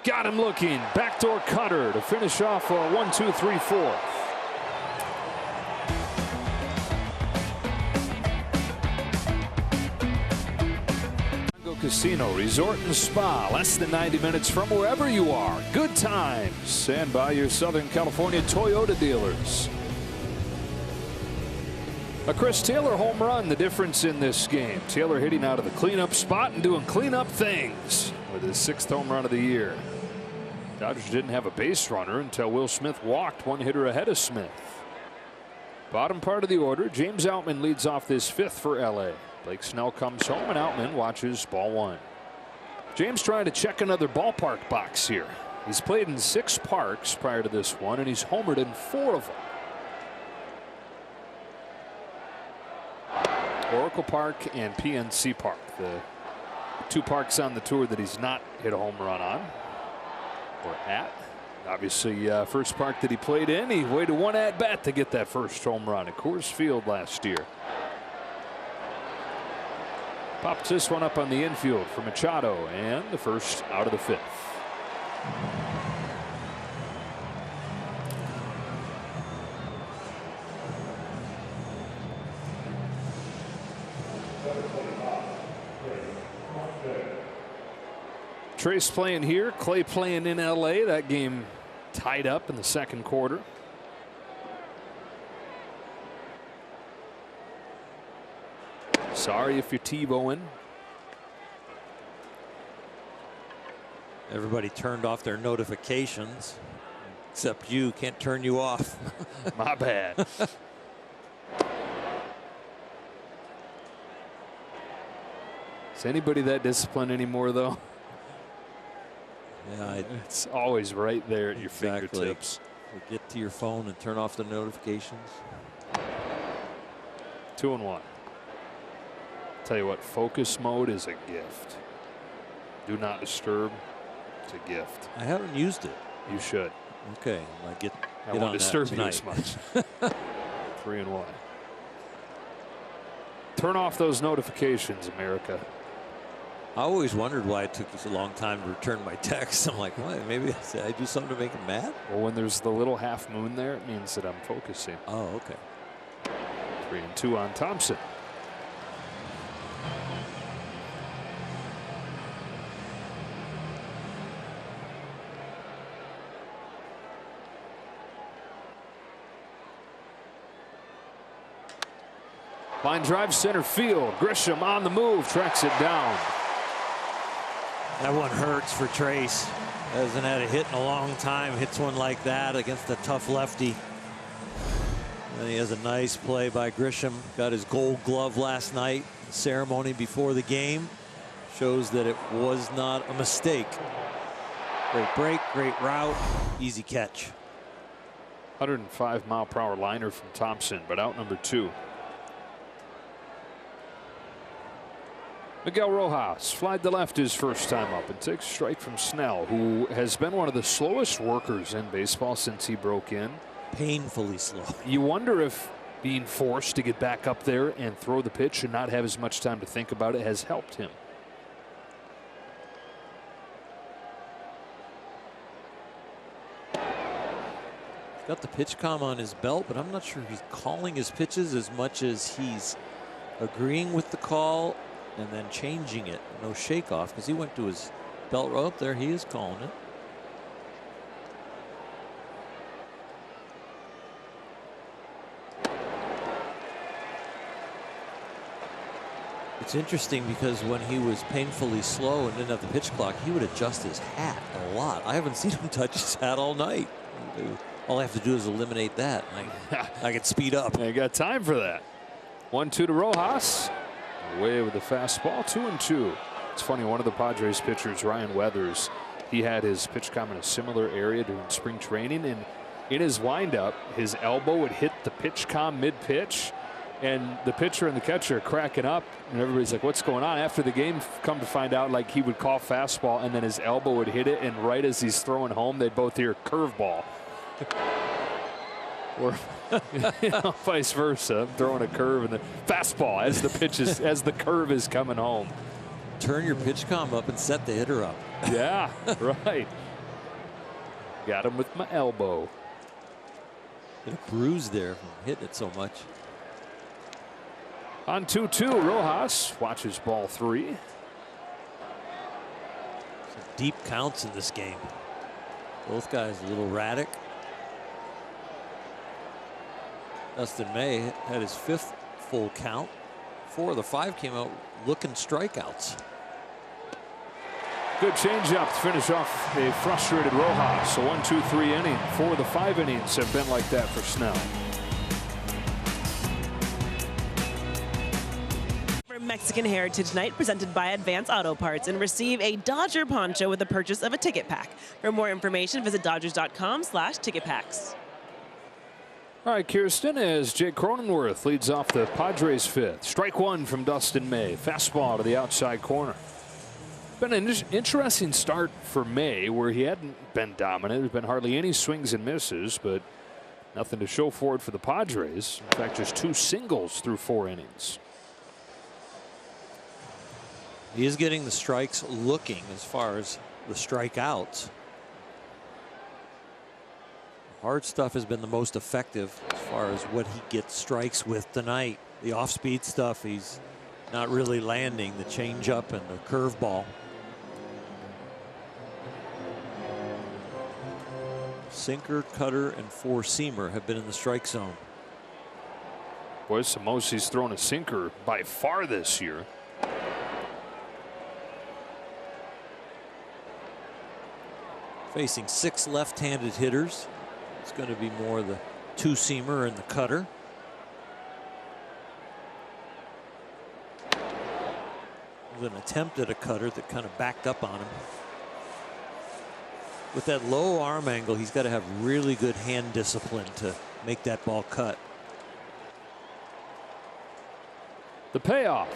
Got him looking. Backdoor cutter to finish off a 1-2-3-4. Casino Resort and Spa, less than 90 minutes from wherever you are. Good times, and by your Southern California Toyota dealers. A Chris Taylor home run, the difference in this game. Taylor hitting out of the cleanup spot and doing cleanup things with his 6th home run of the year. Dodgers didn't have a base runner until Will Smith walked, 1 hitter ahead of Smith. Bottom part of the order, James Outman leads off this 5th for LA. Blake Snell comes home, and Outman watches ball 1. James trying to check another ballpark box here. He's played in 6 parks prior to this one, and he's homered in 4 of them. Oracle Park and PNC Park, the 2 parks on the tour that he's not hit a home run on or at. Obviously, first park that he played in, he waited 1 at bat to get that first home run at Coors Field last year. Pops this one up on the infield for Machado, and the first out of the 5th. Trace playing here, Clay playing in LA. That game tied up in the 2nd quarter. Sorry if you're TiVoing. Everybody turned off their notifications, except you. Can't turn you off. My bad. Is anybody that disciplined anymore, though? Yeah, it's always right there at your fingertips. Get to your phone and turn off the notifications. 2-1. Tell you what, focus mode is a gift. Do not disturb. It's a gift. I haven't used it. You should. Okay, I won't disturb you tonight. as much. 3-1. Turn off those notifications, America. I always wondered why it took you so long time to return my text. I'm like, what? Maybe I do something to make him mad? Well, when there's the little half moon there, it means that I'm focusing. Oh, okay. 3-2 on Thompson. Line drive center field. Grisham on the move, tracks it down. That one hurts for Trace. Hasn't had a hit in a long time. Hits one like that against a tough lefty. And he has a nice play by Grisham. Got his gold glove last night. Ceremony before the game shows that it was not a mistake. Great break, great route, easy catch. 105-mile-per-hour liner from Thompson, but out number 2. Miguel Rojas flied to left his first time up and takes a strike from Snell, who has been one of the slowest workers in baseball since he broke in. Painfully slow. You wonder if being forced to get back up there and throw the pitch and not have as much time to think about it has helped him. He's got the pitch comm on his belt, but I'm not sure he's calling his pitches as much as he's agreeing with the call and then changing it. No shake off because he went to his belt row up there. He is calling it. It's interesting because when he was painfully slow and didn't have the pitch clock, he would adjust his hat a lot. I haven't seen him touch his hat all night. All I have to do is eliminate that. I can speed up. I got time for that. 1-2 to Rojas. Away with the fastball. 2-2. It's funny, one of the Padres pitchers, Ryan Weathers, he had his pitch comm in a similar area during spring training, and in his windup, his elbow would hit the pitch comm mid-pitch, and the pitcher and the catcher are cracking up, and everybody's like, what's going on? After the game, come to find out, like, he would call fastball, and then his elbow would hit it, and right as he's throwing home, they'd both hear curveball. Or you know, vice versa, throwing a curve and the fastball as the pitch is, as the curve is coming home. Turn your pitch comm up and set the hitter up. Yeah, right. Got him with my elbow. Get a bruise there from hitting it so much. On 2-2, Rojas watches ball 3. Some deep counts in this game. Both guys a little erratic. Dustin May had his 5th full count. 4 of the 5 came out looking strikeouts. Good changeup to finish off a frustrated Rojas. So 1-2-3 inning. 4 of the 5 innings have been like that for Snell. Mexican Heritage Night presented by Advance Auto Parts, and receive a Dodger poncho with the purchase of a ticket pack. For more information, visit dodgers.com/ticketpacks. All right, Kirsten, as Jake Cronenworth leads off the Padres 5th. Strike 1 from Dustin May. Fastball to the outside corner. Been an interesting start for May, where he hadn't been dominant. There's been hardly any swings and misses, but nothing to show for it for the Padres. In fact, just 2 singles through 4 innings. He is getting the strikes looking as far as the strikeouts. Hard stuff has been the most effective as far as what he gets strikes with tonight. The off-speed stuff he's not really landing, the changeup and the curveball. Sinker, cutter, and 4-seamer have been in the strike zone. Boy, it's the most he's thrown a sinker by far this year. Facing 6 left-handed hitters. It's going to be more the 2-seamer and the cutter. With an attempt at a cutter that kind of backed up on him. With that low arm angle, he's got to have really good hand discipline to make that ball cut. The payoff.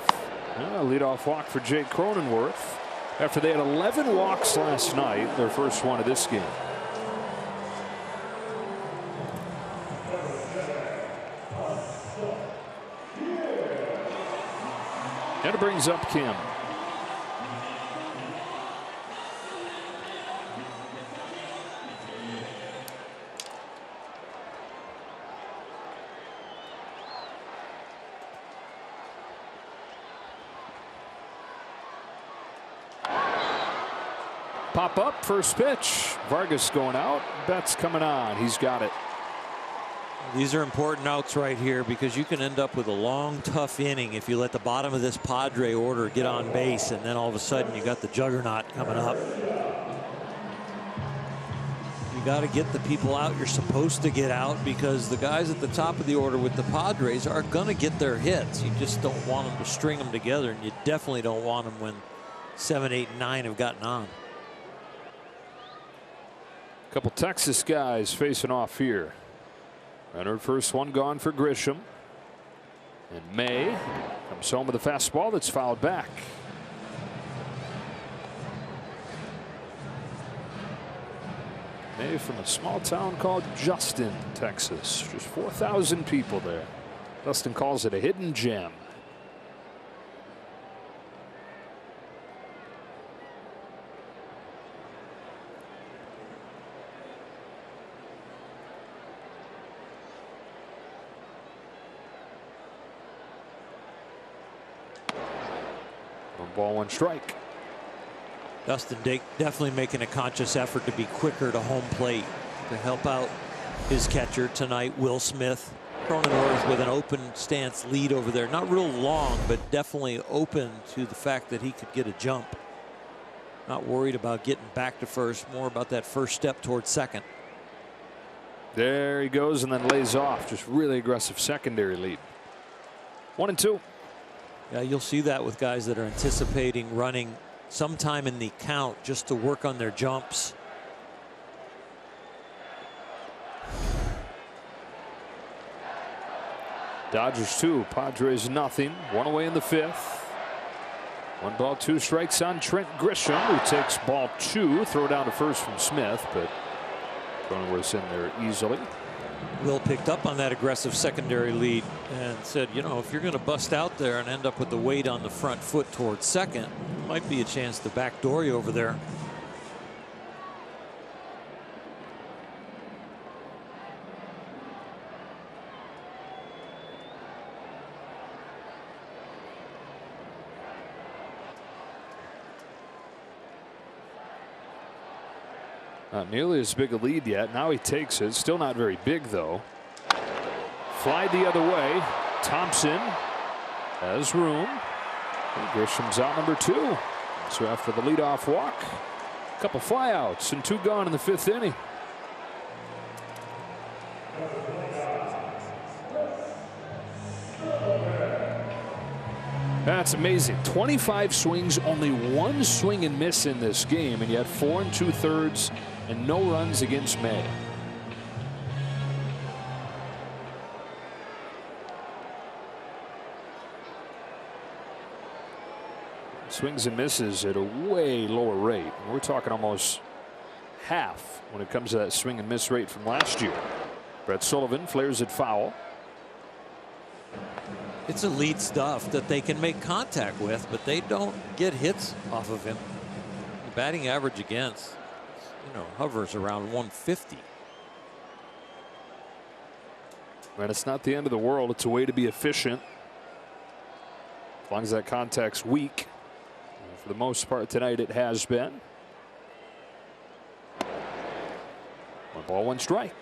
A leadoff walk for Jake Cronenworth. after they had 11 walks last night, their first one of this game. And it brings up Kim. Pop up, first pitch. Vargas going out. Betts coming on. He's got it. These are important outs right here because you can end up with a long, tough inning if you let the bottom of this Padre order get on base, and then all of a sudden you got the juggernaut coming up. You got to get the people out you're supposed to get out, because the guys at the top of the order with the Padres are going to get their hits. You just don't want them to string them together, and you definitely don't want them when 7, 8, and 9 have gotten on. A couple Texas guys facing off here. Runner first one gone for Grisham. And May comes home with a fastball that's fouled back. May from a small town called Justin, Texas. Just 4,000 people there. Dustin calls it a hidden gem. Ball, one strike. Dustin definitely making a conscious effort to be quicker to home plate to help out his catcher tonight, Will Smith. Cronenworth with an open stance lead over there. Not real long, but definitely open to the fact that he could get a jump. Not worried about getting back to first, more about that first step towards second. There he goes and then lays off. Just really aggressive secondary lead. 1-2. Yeah, you'll see that with guys that are anticipating running sometime in the count just to work on their jumps. Dodgers 2, Padres nothing. One away in the 5th. 1 ball, 2 strikes on Trent Grisham, who takes ball 2. Throw down to first from Smith, but Cronenworth's in there easily. Will picked up on that aggressive secondary lead and said, you know, if you're going to bust out there and end up with the weight on the front foot towards second, might be a chance to backdoor you over there. Not nearly as big a lead yet. Now he takes it. Still not very big, though. Fly the other way. Thompson has room. And Grisham's out number 2. So after the leadoff walk, a couple flyouts and 2 gone in the 5th inning. That's amazing. 25 swings, only 1 swing and miss in this game, and yet 4 2/3 and no runs against May. Swings and misses at a way lower rate. We're talking almost half when it comes to that swing and miss rate from last year. Brett Sullivan flares it foul. It's elite stuff that they can make contact with, but they don't get hits off of him. The batting average against, you know, hovers around 150. And it's not the end of the world. It's a way to be efficient. As long as that contact's weak. For the most part tonight, it has been. 1 ball, 1 strike.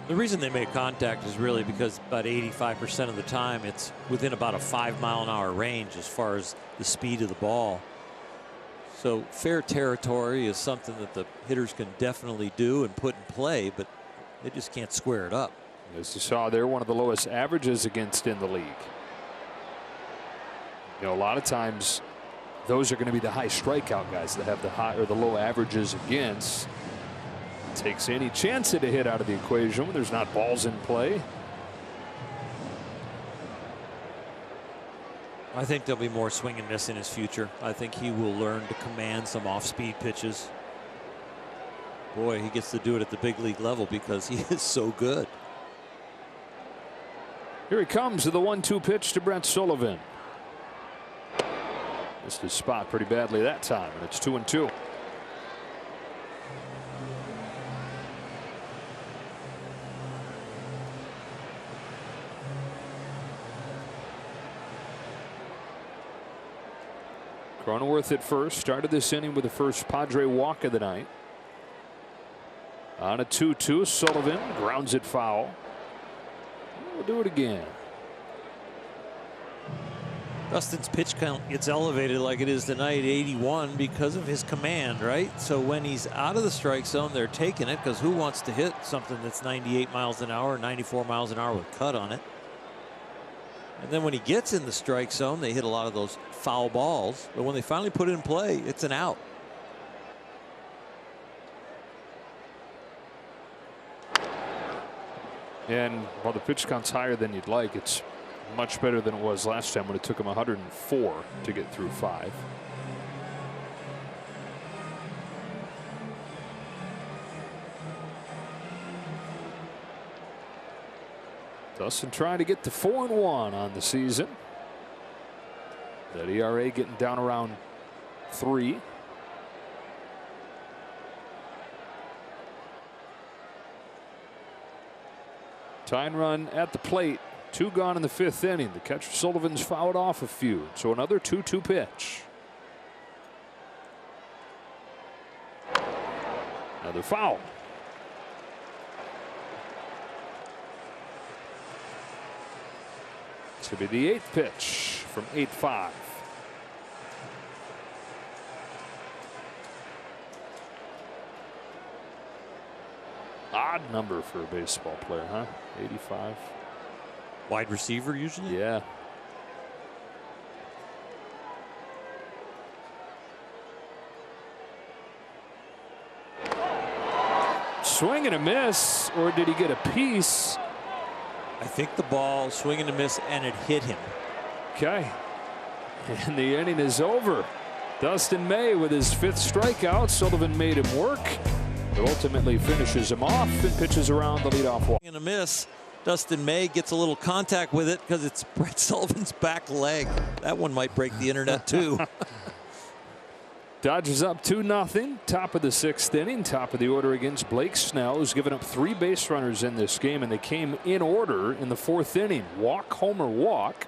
The reason they make contact is really because about 85% of the time it's within about a 5-mile-an-hour range as far as the speed of the ball. So fair territory is something that the hitters can definitely do and put in play, but they just can't square it up. As you saw there, one of the lowest averages against in the league. You know, a lot of times those are going to be the high strikeout guys that have the high or the low averages against. Takes any chance at a hit out of the equation when there's not balls in play. I think there'll be more swing and miss in his future. I think he will learn to command some off-speed pitches. Boy, he gets to do it at the big league level because he is so good. Here he comes with the 1-2 pitch to Brett Sullivan. Missed his spot pretty badly that time, and it's 2-2. Cronenworth at first. Started this inning with the first Padre walk of the night. On a 2-2, Sullivan grounds it foul. We'll do it again. Dustin's pitch count gets elevated like it is tonight, 81, because of his command, right? So when he's out of the strike zone, they're taking it, because who wants to hit something that's 98 miles an hour, 94 miles an hour with cut on it? And then when he gets in the strike zone, they hit a lot of those foul balls. But when they finally put it in play, it's an out. And while the pitch count's higher than you'd like, it's much better than it was last time when it took him 104 to get through 5. Dustin trying to get to 4-1 on the season. That ERA getting down around 3. Tying run at the plate. 2 gone in the 5th inning. The catcher Sullivan's fouled off a few. So another 2-2 pitch. Another foul. This will be the 8th pitch from 8-5. Odd number for a baseball player, huh? 85. Wide receiver usually? Yeah. Swing and a miss, or did he get a piece? I think the ball swing and a miss, and it hit him. Okay. And the inning is over. Dustin May with his 5th strikeout. Sullivan made him work, but ultimately finishes him off and pitches around the leadoff walk. And a miss. Dustin May gets a little contact with it because it's Brett Sullivan's back leg. That one might break the internet too. Dodgers up 2-0. Top of the 6th inning. Top of the order against Blake Snell, who's given up 3 base runners in this game, and they came in order in the 4th inning. Walk, homer, walk.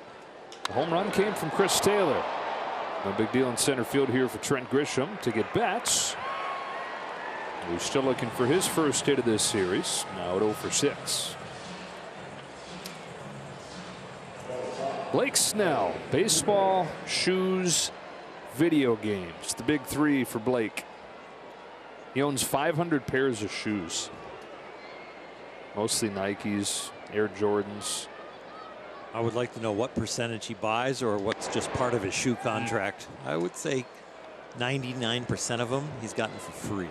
The home run came from Chris Taylor. No big deal in center field here for Trent Grisham to get Betts, who's still looking for his first hit of this series. Now at 0 for 6. Blake Snell, baseball, shoes, video games. The big 3 for Blake. He owns 500 pairs of shoes. Mostly Nikes, Air Jordans. I would like to know what percentage he buys or what's just part of his shoe contract. I would say 99% of them he's gotten for free.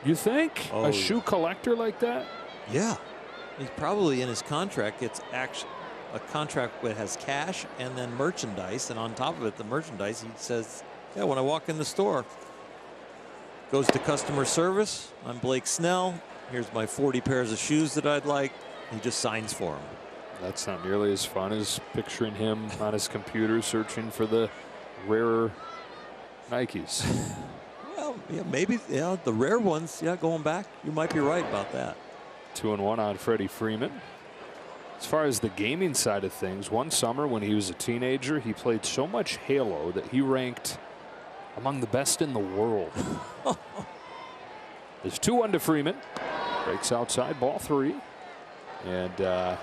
You think? Oh, a shoe collector like that? Yeah. He's probably in his contract. It's actually a contract that has cash and then merchandise, and on top of it, the merchandise, he says, yeah, when I walk in the store, goes to customer service. I'm Blake Snell. Here's my 40 pairs of shoes that I'd like. He just signs for them. That's not nearly as fun as picturing him on his computer searching for the rarer Nikes. Well, yeah, maybe, yeah, the rare ones, yeah, going back, you might be right about that. 2-1 on Freddie Freeman. As far as the gaming side of things, one summer when he was a teenager, he played so much Halo that he ranked among the best in the world. There's 2-1 to Freeman. Breaks outside, ball 3. And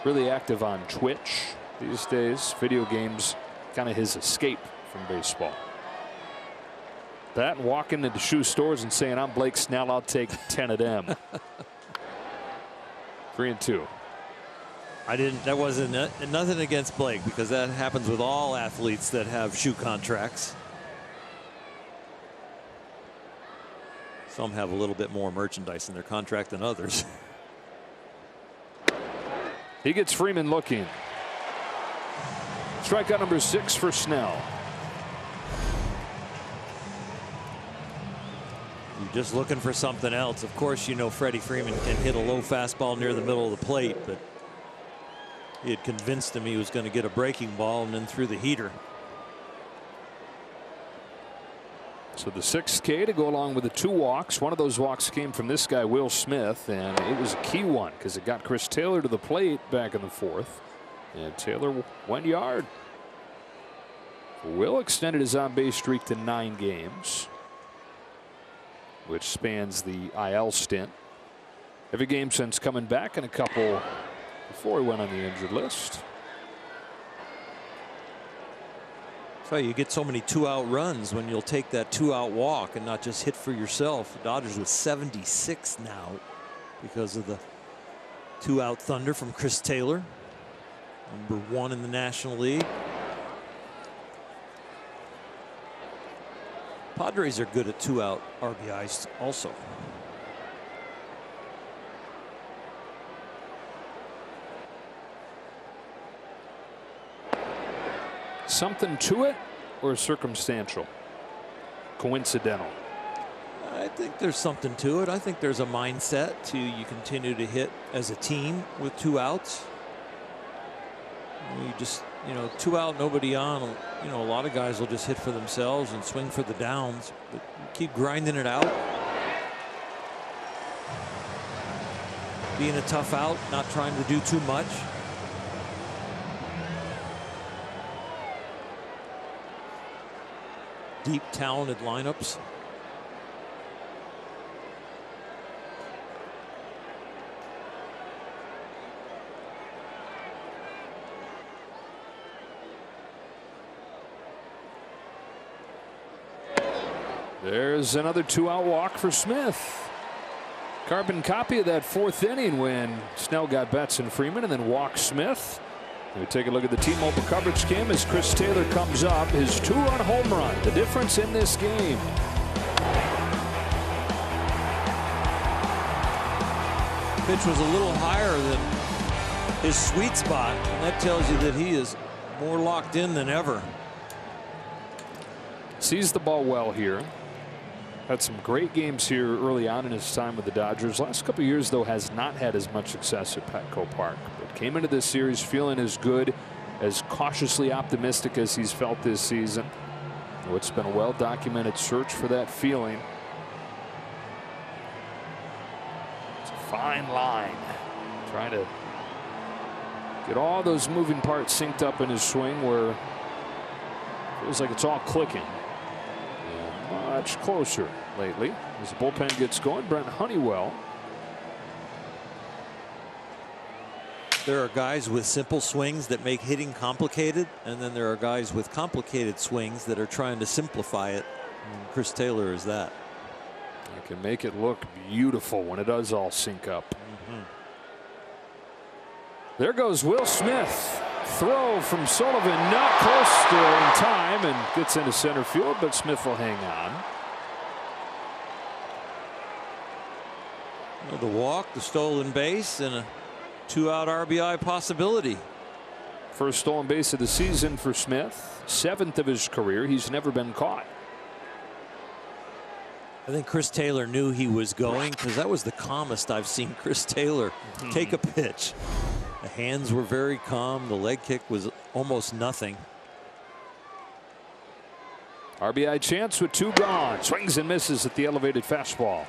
really active on Twitch these days. Video games, kind of his escape from baseball. That and walking into shoe stores and saying, I'm Blake Snell, I'll take 10 of them. 3-2. That wasn't nothing against Blake, because that happens with all athletes that have shoe contracts. Some have a little bit more merchandise in their contract than others. He gets Freeman looking. Strikeout number 6 for Snell. You're just looking for something else. Of course, you know Freddie Freeman can hit a low fastball near the middle of the plate, but he had convinced him he was going to get a breaking ball and then threw the heater. So the 6th K to go along with the 2 walks. One of those walks came from this guy, Will Smith, and it was a key one because it got Chris Taylor to the plate back in the 4th. And Taylor went yard. Will extended his on-base streak to 9 games, which spans the IL stint. Every game since coming back, and a couple before he went on the injured list. That's why you get so many 2-out runs when you'll take that 2-out walk and not just hit for yourself. The Dodgers with 76 now because of the 2-out thunder from Chris Taylor, number 1 in the National League. Padres are good at 2-out RBIs also. Something to it, or circumstantial? Coincidental? I think there's something to it. I think there's a mindset to you continue to hit as a team with 2 outs. You just, 2 out, nobody on. A lot of guys will just hit for themselves and swing for the downs, but keep grinding it out. Being a tough out, not trying to do too much. Deep, talented lineups. There's another 2-out walk for Smith. Carbon copy of that 4th inning when Snell got Betts and Freeman and then walked Smith. We take a look at the T-Mobile coverage cam as Chris Taylor comes up, his 2-run home run, the difference in this game. Pitch was a little higher than his sweet spot, and that tells you that he is more locked in than ever. Sees the ball well here. Had some great games here early on in his time with the Dodgers. Last couple of years, though, has not had as much success at Petco Park. But came into this series feeling as good, as cautiously optimistic as he's felt this season. It's been a well-documented search for that feeling. It's a fine line. Trying to get all those moving parts synced up in his swing where it feels like it's all clicking. Much closer lately as the bullpen gets going. Brent Honeywell. There are guys with simple swings that make hitting complicated, and then there are guys with complicated swings that are trying to simplify it. And Chris Taylor is that. He can make it look beautiful when it does all sync up. There goes Will Smith. Throw from Sullivan, not close to in time, and gets into center field, but Smith will hang on. Well, the walk, the stolen base, and a 2-out RBI possibility. First stolen base of the season for Smith, 7th of his career. He's never been caught. I think Chris Taylor knew he was going, because that was the calmest I've seen Chris Taylor take a pitch. The hands were very calm. The leg kick was almost nothing. RBI chance with 2 gone. Swings and misses at the elevated fastball.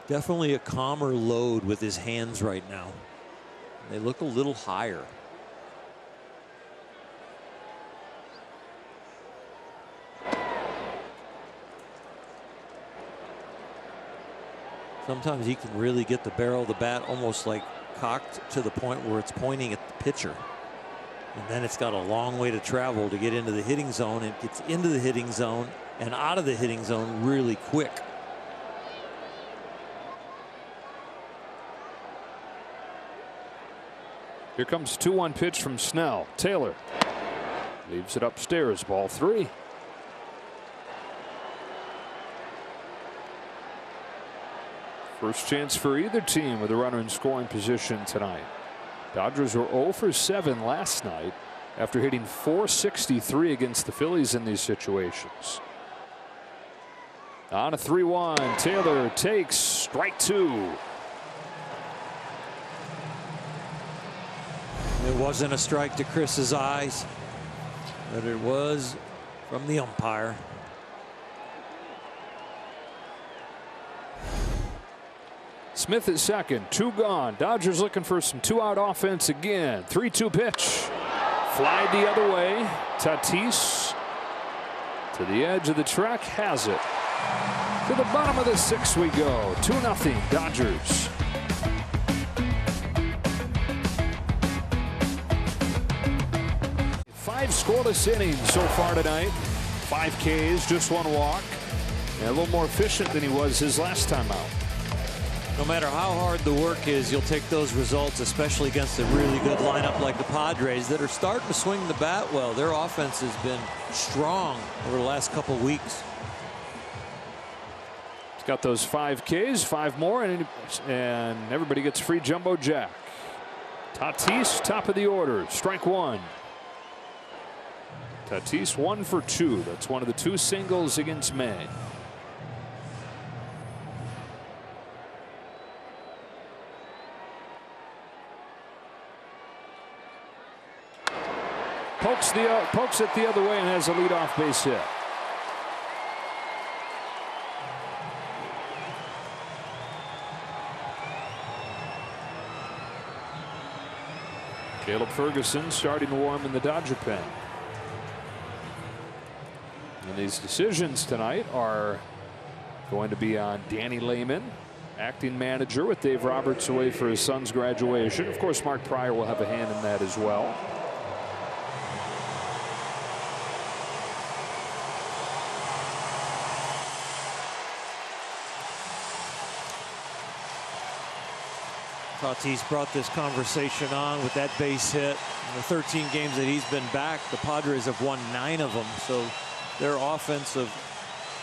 Definitely a calmer load with his hands right now. They look a little higher. Sometimes he can really get the barrel of the bat almost like cocked to the point where it's pointing at the pitcher. And then it's got a long way to travel to get into the hitting zone. It gets into the hitting zone and out of the hitting zone really quick. Here comes 2-1 pitch from Snell. Taylor leaves it upstairs. Ball 3. First chance for either team with a runner in scoring position tonight. Dodgers were 0 for 7 last night after hitting .463 against the Phillies in these situations. On a 3-1, Taylor takes strike 2. It wasn't a strike to Chris's eyes, but it was from the umpire. Smith at second, 2 gone. Dodgers looking for some 2-out offense again. 3-2 pitch. Fly the other way. Tatis to the edge of the track, has it. To the bottom of the 6th we go. 2-0 Dodgers. Five scoreless innings so far tonight. 5 Ks, just 1 walk. And a little more efficient than he was his last time out. No matter how hard the work is, you'll take those results, especially against a really good lineup like the Padres that are starting to swing the bat well. Their offense has been strong over the last couple weeks. He's got those 5 Ks, 5 more, and everybody gets free jumbo jack. Tatis, top of the order, strike 1. Tatis 1 for 2. That's one of the 2 singles against May. Pokes it the other way and has a leadoff base hit. Caleb Ferguson starting to warm in the Dodger pen. And these decisions tonight are going to be on Danny Lehman, acting manager with Dave Roberts away for his son's graduation. Of course, Mark Pryor will have a hand in that as well. Tatis brought this conversation on with that base hit. In the 13 games that he's been back, the Padres have won 9 of them. So their offensive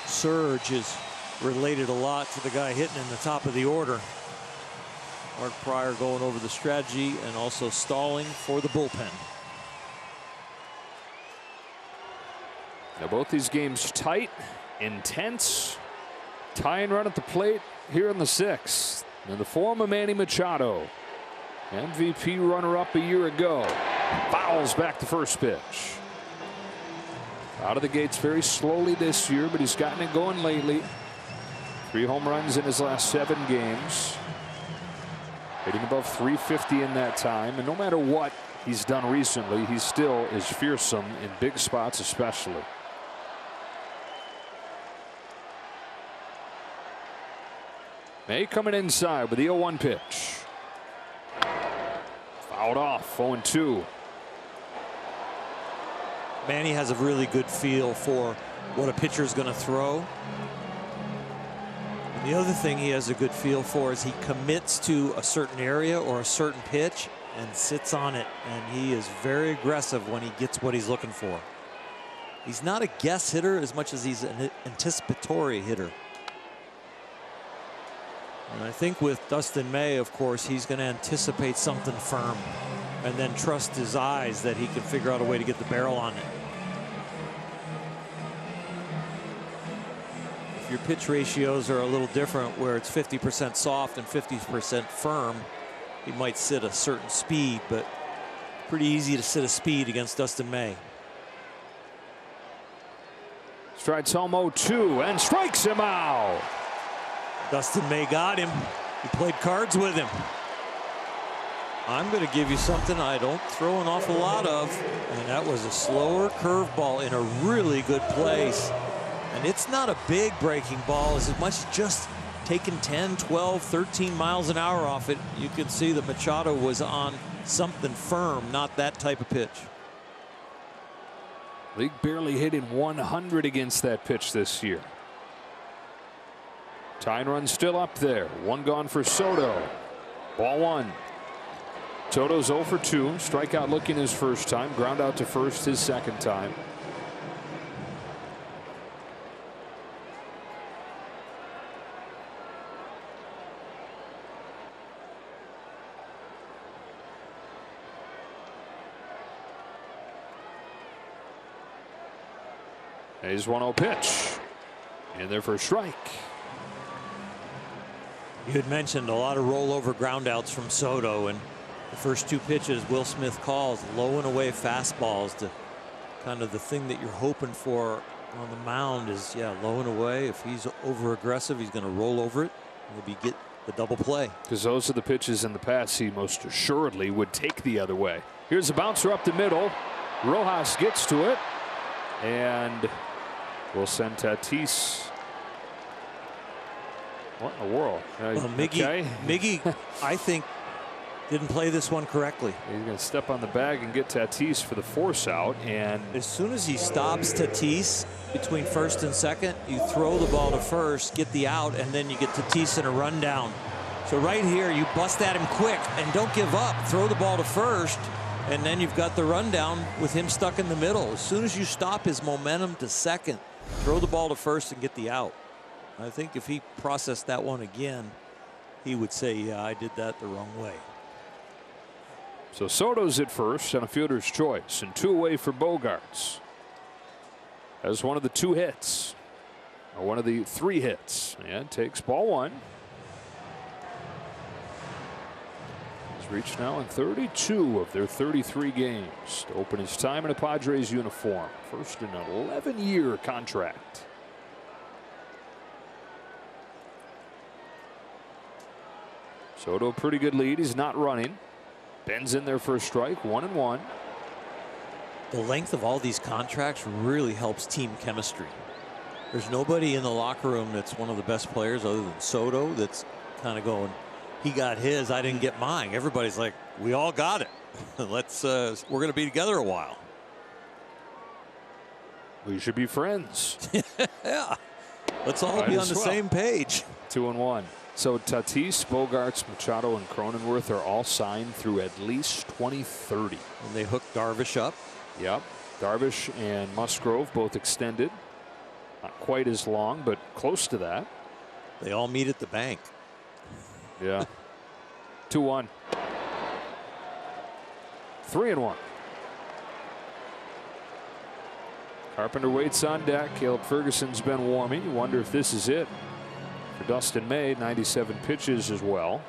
surge is related a lot to the guy hitting in the top of the order. Mark Pryor going over the strategy and also stalling for the bullpen. Now both these games tight, intense, tying run at the plate here in the 6th. In the form of Manny Machado, MVP runner-up a year ago, fouls back the first pitch. Out of the gates very slowly this year, but he's gotten it going lately. 3 home runs in his last 7 games. Hitting above .350 in that time, and no matter what he's done recently, he still is fearsome in big spots especially. May coming inside with the 0-1 pitch. Fouled off, 0-2. Manny has a really good feel for what a pitcher is going to throw. And the other thing he has a good feel for is he commits to a certain area or a certain pitch and sits on it. And he is very aggressive when he gets what he's looking for. He's not a guess hitter as much as he's an anticipatory hitter. And I think with Dustin May, of course, he's going to anticipate something firm and then trust his eyes that he can figure out a way to get the barrel on it. If your pitch ratios are a little different, where it's 50% soft and 50% firm, he might sit a certain speed, but pretty easy to sit a speed against Dustin May. Strides home 0-2 and strikes him out. Dustin May got him. He played cards with him. I'm going to give you something I don't throw an awful lot of, and that was a slower curveball in a really good place. And it's not a big breaking ball, as much as just taking 10, 12, 13 miles an hour off it. You can see that Machado was on something firm, not that type of pitch. League barely hitting 100 against that pitch this year. Tying run still up there. 1 gone for Soto. Ball 1. Soto's 0 for 2. Strikeout looking his first time. Ground out to first his second time. Hayes 1-0 pitch. And there for a strike. You had mentioned a lot of rollover groundouts from Soto, and the first 2 pitches Will Smith calls low and away fastballs to kind of the thing that you're hoping for on the mound is, yeah, low and away. If he's over aggressive, he's going to roll over it, maybe get the double play. Because those are the pitches in the past he most assuredly would take the other way. Here's a bouncer up the middle. Rojas gets to it and will send Tatis. What in the world? Well, Miggy, I think, didn't play this one correctly. He's going to step on the bag and get Tatis for the force out. And as soon as he stops Tatis between first and second, you throw the ball to first, get the out, and then you get Tatis in a rundown. So right here, you bust at him quick and don't give up. Throw the ball to first, and then you've got the rundown with him stuck in the middle. As soon as you stop his momentum to second, throw the ball to first and get the out. I think if he processed that one again, he would say, yeah, I did that the wrong way. So Soto's at first on a fielder's choice, and 2 away for Bogaerts. As one of the 2 hits, or one of the 3 hits, and takes ball 1. He's reached now in 32 of their 33 games to open his time in a Padres uniform. First in an 11-year contract. Soto, pretty good lead. He's not running. Ben's in there for a strike. 1-1. The length of all these contracts really helps team chemistry. There's nobody in the locker room that's one of the best players other than Soto that's kind of going, he got his, I didn't get mine. Everybody's like, we all got it. Let's we're going to be together a while. We should be friends. Yeah. Let's all be on the same page. 2-1. So Tatis, Bogaerts, Machado, and Cronenworth are all signed through at least 2030. And they hooked Darvish up. Yep. Darvish and Musgrove both extended. Not quite as long, but close to that. They all meet at the bank. Yeah. 2-1. 3-1. Carpenter waits on deck. Caleb Ferguson's been warming. You wonder if this is it for Dustin May. 97 pitches as well.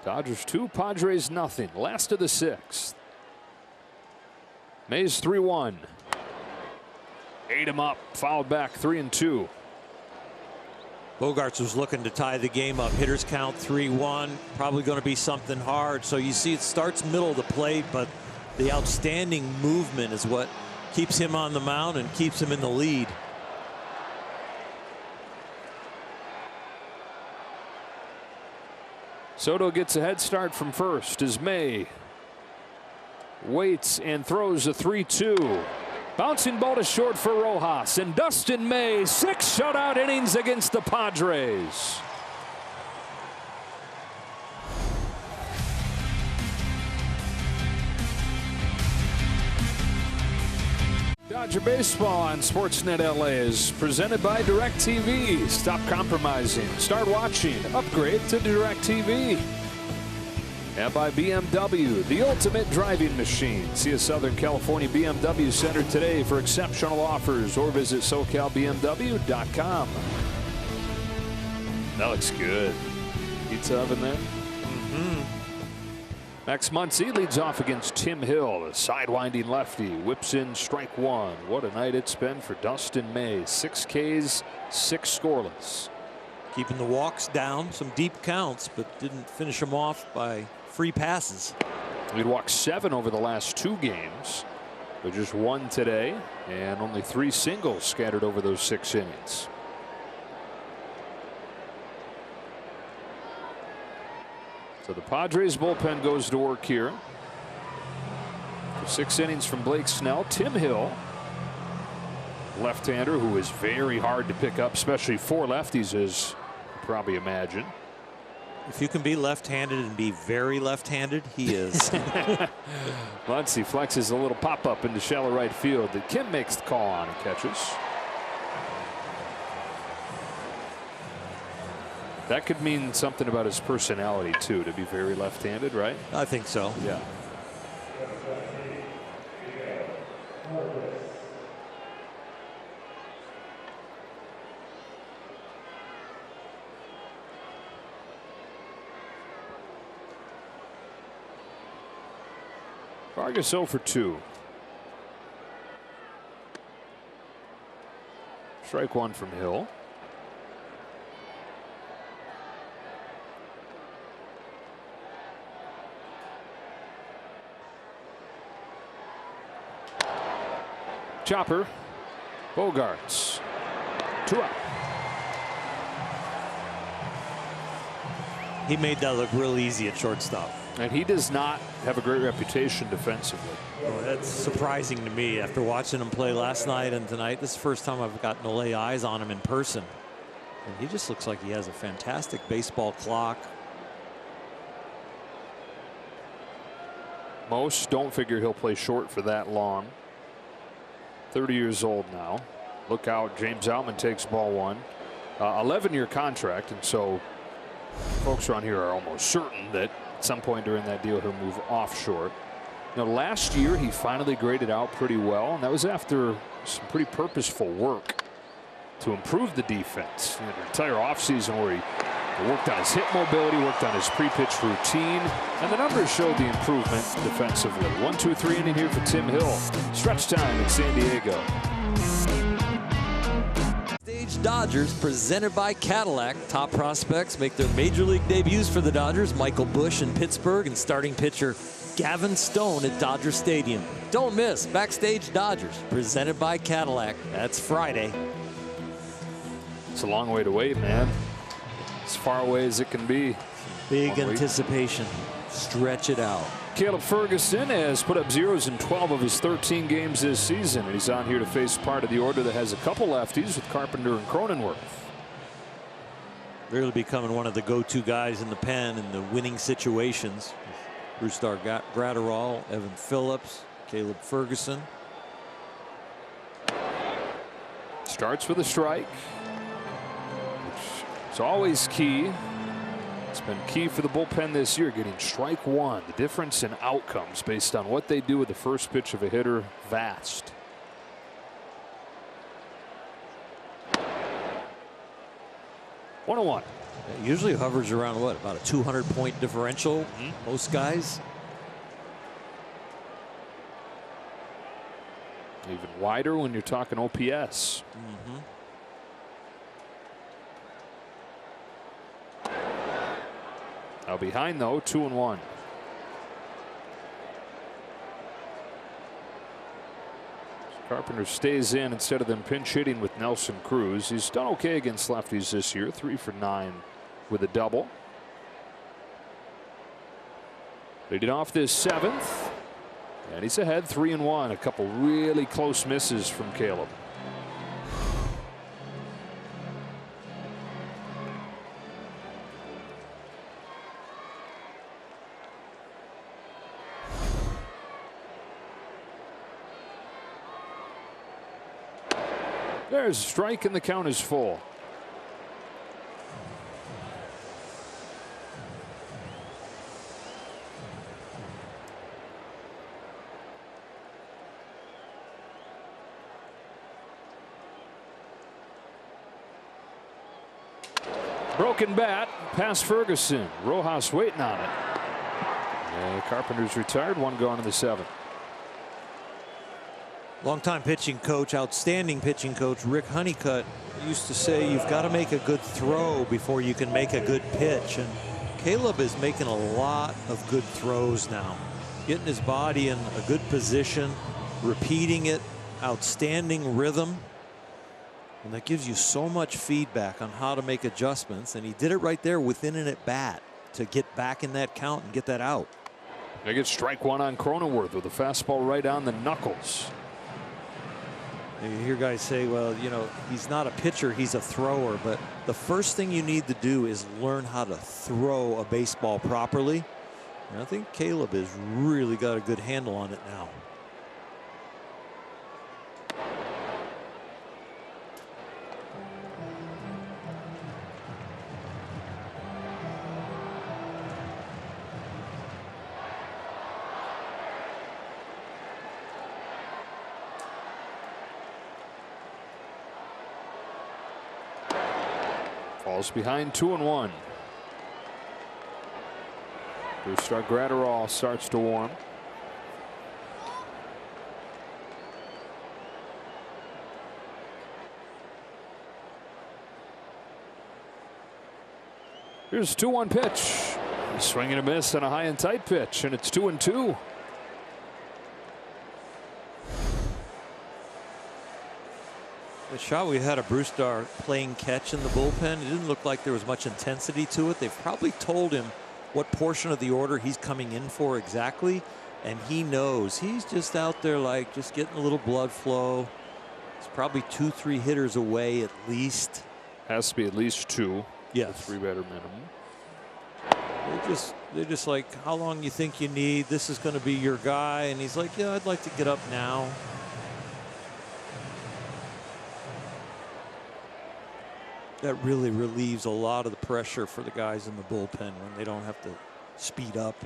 Dodgers 2, Padres nothing. Last of the 6th. May's 3-1. Ate him up. Fouled back 3-2. Bogaerts was looking to tie the game up. Hitters count 3-1. Probably going to be something hard. So you see it starts middle of the plate, but the outstanding movement is what keeps him on the mound and keeps him in the lead. Soto gets a head start from first as May waits and throws a 3-2. Bouncing ball to short for Rojas, and Dustin May, 6 shutout innings against the Padres. Dodger Baseball on Sportsnet LA is presented by DirecTV. Stop compromising. Start watching. Upgrade to DirecTV. And by BMW, the ultimate driving machine. See a Southern California BMW Center today for exceptional offers, or visit SoCalBMW.com. That looks good. Pizza oven there. Max Muncy leads off against Tim Hill. A sidewinding lefty whips in strike 1. What a night it's been for Dustin May. 6 Ks, 6 scoreless. Keeping the walks down, some deep counts, but didn't finish them off by free passes. He'd walked 7 over the last 2 games, but just 1 today, and only 3 singles scattered over those 6 innings. So the Padres bullpen goes to work here. For 6 innings from Blake Snell. Tim Hill, left-hander who is very hard to pick up, especially for lefties, as you probably imagine. If you can be left-handed and be very left-handed, he is. Muncy flexes a little pop-up into shallow right field that Kim makes the call on and catches. That could mean something about his personality, too, to be very left-handed, right? I think so. Yeah. Vargas 0 for 2. Strike one from Hill. Chopper. Bogarts. 2 out. He made that look real easy at shortstop. And he does not have a great reputation defensively. Oh, that's surprising to me after watching him play last night and tonight. This is the first time I've gotten to lay eyes on him in person. And he just looks like he has a fantastic baseball clock. Most don't figure he'll play short for that long. 30 years old now. Look out, James Outman takes ball one. 11-year contract, and so folks around here are almost certain that at some point during that deal he'll move offshore. Now, last year he finally graded out pretty well, and that was after some pretty purposeful work to improve the defense. An entire offseason where he worked on his hip mobility, worked on his pre-pitch routine, and the numbers showed the improvement defensively. 1, 2, 3 inning here for Tim Hill. Stretch time in San Diego. Dodgers presented by Cadillac. Top prospects make their major league debuts for the Dodgers. Michael Busch in Pittsburgh and starting pitcher Gavin Stone at Dodger Stadium. Don't miss Backstage Dodgers presented by Cadillac. That's Friday. It's a long way to wait, man. As far away as it can be. Big anticipation. Stretch it out. Caleb Ferguson has put up zeros in 12 of his 13 games this season, and he's on here to face part of the order that has a couple lefties with Carpenter and Cronenworth. Really becoming one of the go-to guys in the pen in the winning situations. Brusdar Gratterall, Evan Phillips, Caleb Ferguson. Starts with a strike, which is always key. It's been key for the bullpen this year, getting strike one. The difference in outcomes based on what they do with the first pitch of a hitter, vast. One on one. It usually hovers around what, about a 200-point differential, most guys. Even wider when you're talking OPS. Now behind though, 2-1. Carpenter stays in instead of them pinch hitting with Nelson Cruz. He's done okay against lefties this year, 3 for 9 with a double. Leading off this 7th, and he's ahead 3-1. A couple really close misses from Caleb. There's a strike and the count is full. Broken bat past Ferguson. Rojas waiting on it. And Carpenter's retired. One gone in the 7th. Longtime pitching coach, outstanding pitching coach Rick Honeycutt used to say you've got to make a good throw before you can make a good pitch. And Caleb is making a lot of good throws now. Getting his body in a good position, repeating it, outstanding rhythm. And that gives you so much feedback on how to make adjustments. And he did it right there within an at bat to get back in that count and get that out. They get strike one on Cronenworth with a fastball right on the knuckles. You hear guys say, well, you know, he's not a pitcher, he's a thrower. But the first thing you need to do is learn how to throw a baseball properly. And I think Caleb has really got a good handle on it now. Falls behind 2-1. Brusdar Gratterall starts to warm. Here's a 2-1 pitch. Swing and a miss on a high and tight pitch, and it's 2-2. The shot we had of Brewstar playing catch in the bullpen, it didn't look like there was much intensity to it. They've probably told him what portion of the order he's coming in for exactly, and he knows he's just out there like just getting a little blood flow. It's probably 2-3 hitters away at least. Has to be at least 2. Yes. 3-batter minimum. They're just like, how long you think you need? This is going to be your guy. And he's like, yeah, I'd like to get up now. That really relieves a lot of the pressure for the guys in the bullpen when they don't have to speed up.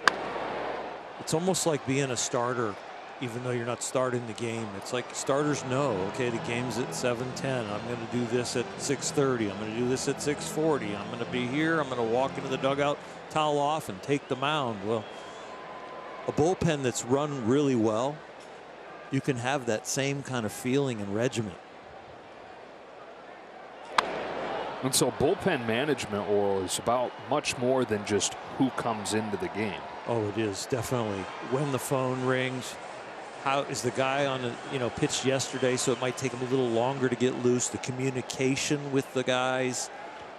And it's almost like being a starter, even though you're not starting the game. It's like starters know, okay, the game's at 7:10. I'm going to do this at 6:30. I'm going to do this at 6:40. I'm going to be here. I'm going to walk into the dugout, towel off, and take the mound. Well, a bullpen that's run really well, you can have that same kind of feeling and regiment. And so bullpen management, Oral, is about much more than just who comes into the game. Oh, it is definitely when the phone rings. How is the guy on the pitched yesterday, so it might take him a little longer to get loose. The communication with the guys,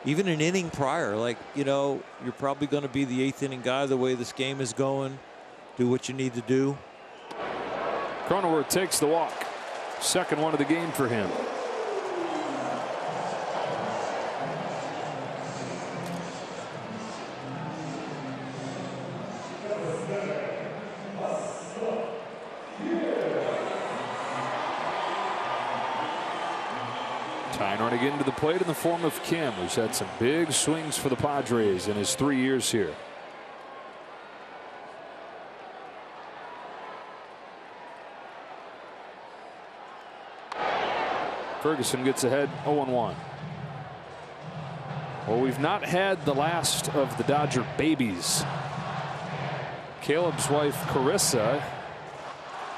even an inning prior, like you're probably going to be the 8th inning guy the way this game is going. Do what you need to do. Cronenworth takes the walk. Second one of the game for him. Tying running into the plate in the form of Kim, who's had some big swings for the Padres in his 3 years here. Ferguson gets ahead 0-1. Well, we've not had the last of the Dodger babies. Caleb's wife Carissa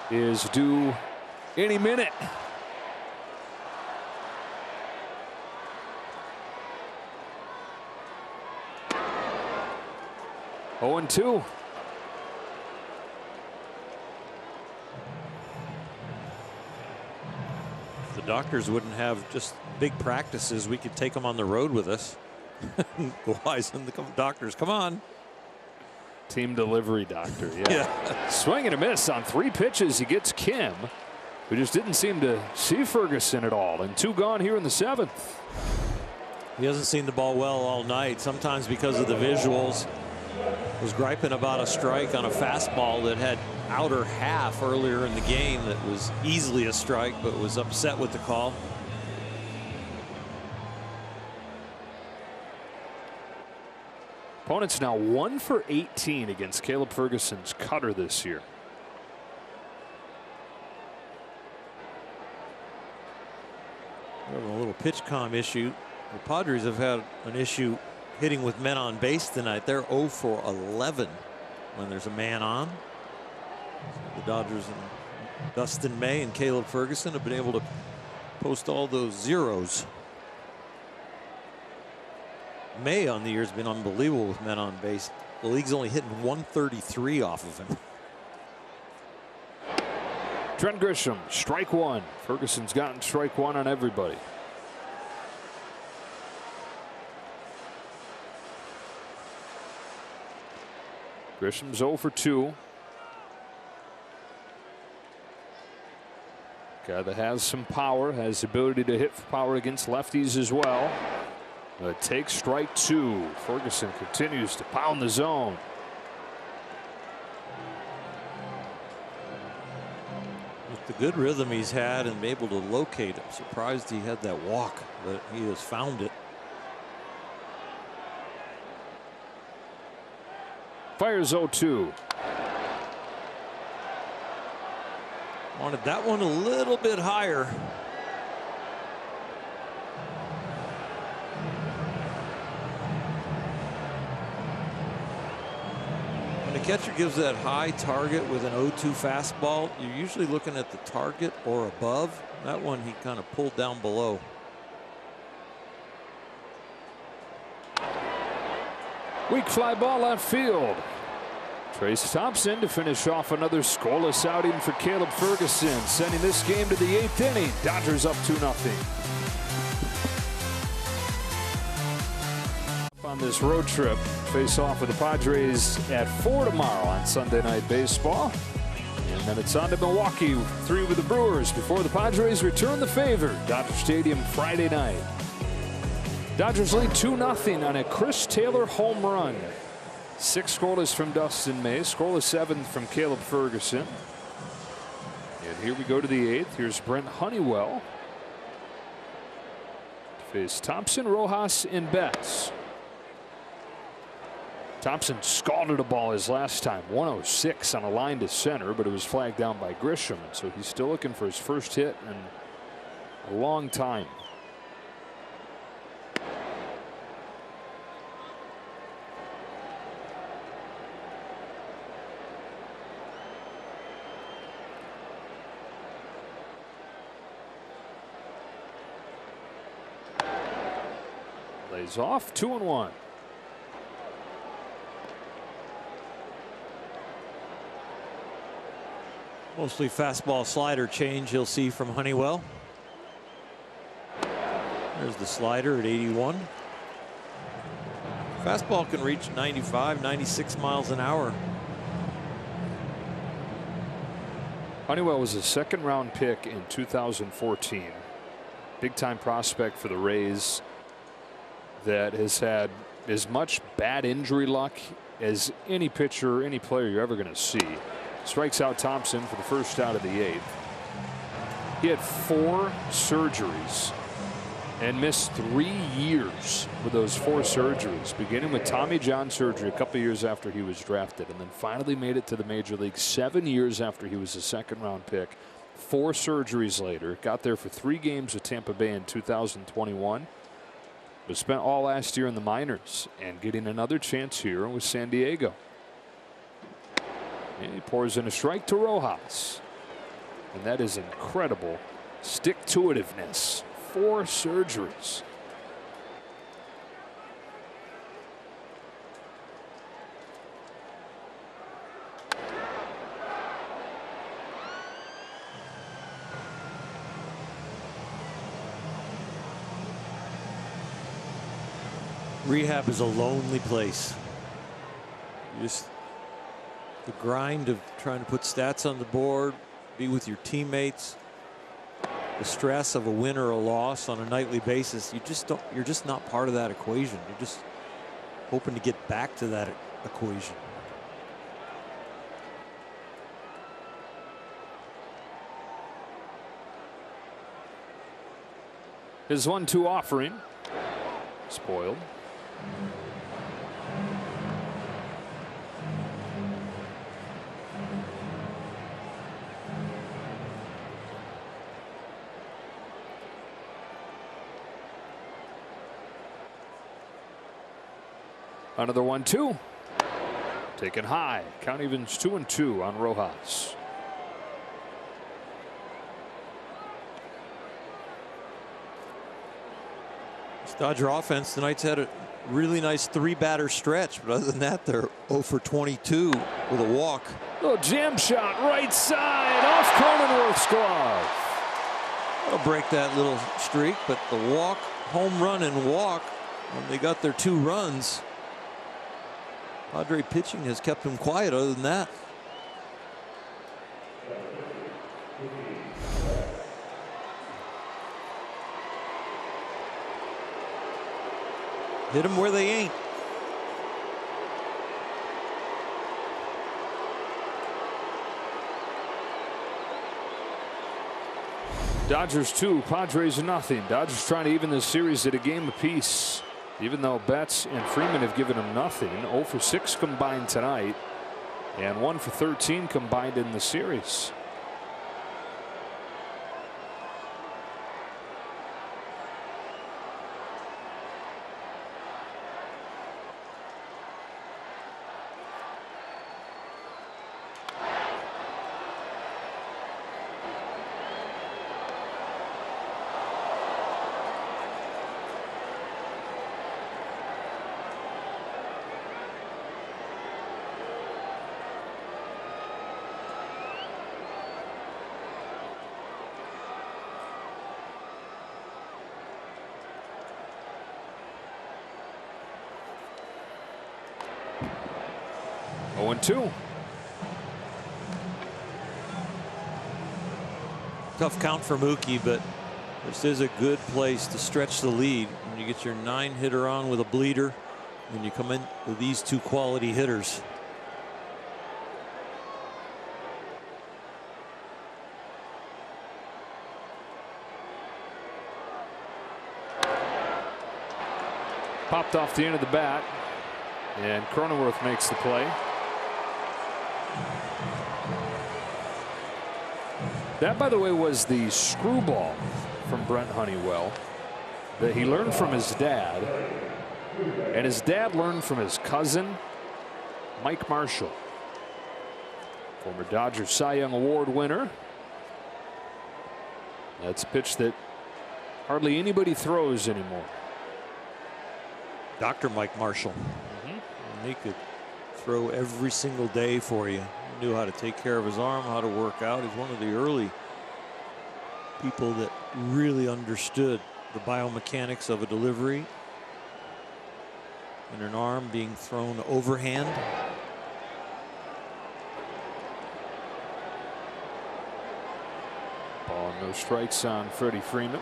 is due any minute. Oh, 0-2. If the doctors wouldn't have just big practices, we could take them on the road with us. Guys and the doctors, come on. Team delivery doctor, yeah. Swing and a miss on 3 pitches. He gets Kim, who just didn't seem to see Ferguson at all. And 2 gone here in the 7th. He hasn't seen the ball well all night, sometimes because of the visuals. Was griping about a strike on a fastball that had outer half earlier in the game that was easily a strike, but was upset with the call. Opponent's now 1 for 18 against Caleb Ferguson's cutter this year. We're having a little pitch comm issue. The Padres have had an issue hitting with men on base tonight. They're 0 for 11 when there's a man on. So the Dodgers and Dustin May and Caleb Ferguson have been able to post all those zeros. May on the year has been unbelievable with men on base. The league's only hitting 133 off of him. Trent Grisham, strike 1. Ferguson's gotten strike 1 on everybody. Grisham's 0 for 2. Guy that has some power, has the ability to hit for power against lefties as well. But takes strike 2. Ferguson continues to pound the zone. With the good rhythm he's had and able to locate, I'm surprised he had that walk, but he has found it. Fires 0-2. Wanted that one a little bit higher. When the catcher gives that high target with an 0-2 fastball, you're usually looking at the target or above. That one he kind of pulled down below. Weak fly ball left field. Trace Thompson to finish off another scoreless outing for Caleb Ferguson, sending this game to the 8th inning. Dodgers up 2-0. On this road trip, face off with the Padres at 4 tomorrow on Sunday Night Baseball. And then it's on to Milwaukee, 3 with the Brewers before the Padres return the favor. Dodger Stadium Friday night. Dodgers lead 2-0 on a Chris Taylor home run. 6 scoreless from Dustin May, scoreless 7 from Caleb Ferguson. And here we go to the 8th. Here's Brent Honeywell to face Thompson, Rojas, and Betts. Thompson scalded a ball his last time, 106 on a line to center, but it was flagged down by Grisham, and so he's still looking for his first hit in a long time. Lays off, 2-1. Mostly fastball slider change you'll see from Honeywell. There's the slider at 81. Fastball can reach 95, 96 miles an hour. Honeywell was a 2nd-round pick in 2014. Big time prospect for the Rays that has had as much bad injury luck as any pitcher, any player you're ever going to see. Strikes out Thompson for the first out of the 8th. He had 4 surgeries and missed 3 years with those 4 surgeries, beginning with Tommy John surgery a couple years after he was drafted, and then finally made it to the major league 7 years after he was a 2nd-round pick. 4 surgeries later, got there for 3 games with Tampa Bay in 2021. But spent all last year in the minors and getting another chance here with San Diego. And he pours in a strike to Rojas. And that is incredible stick-to-itiveness. 4 surgeries. Rehab is a lonely place. Just the grind of trying to put stats on the board, be with your teammates, the stress of a win or a loss on a nightly basis. You're just not part of that equation. You're just hoping to get back to that equation. His 1-2 offering spoiled. Another 1-2. Taken high. Count evens 2-2 on Rojas. This Dodger offense tonight's had a really nice 3-batter stretch, but other than that, they're 0 for 22 with a walk. Little jam shot right side off Cronenworth's glove. That'll break that little streak, but the walk, home run and walk, when they got their 2 runs, Padre pitching has kept him quiet other than that. Hit them where they ain't. Dodgers 2, Padres 0. Dodgers trying to even this series at a game apiece. Even though Betts and Freeman have given him nothing. 0 for 6 combined tonight and 1 for 13 combined in the series. 0-2. Tough count for Mookie, but this is a good place to stretch the lead when you get your 9-hitter on with a bleeder, when you come in with these two quality hitters. Popped off the end of the bat, and Cronenworth makes the play. That, by the way, was the screwball from Brent Honeywell that he learned from his dad, and his dad learned from his cousin, Mike Marshall, former Dodgers Cy Young Award winner. That's a pitch that hardly anybody throws anymore. Dr. Mike Marshall. And he could throw every single day for you. He knew how to take care of his arm, how to work out. He's one of the early people that really understood the biomechanics of a delivery and an arm being thrown overhand. Ball, no strikes on Freddie Freeman.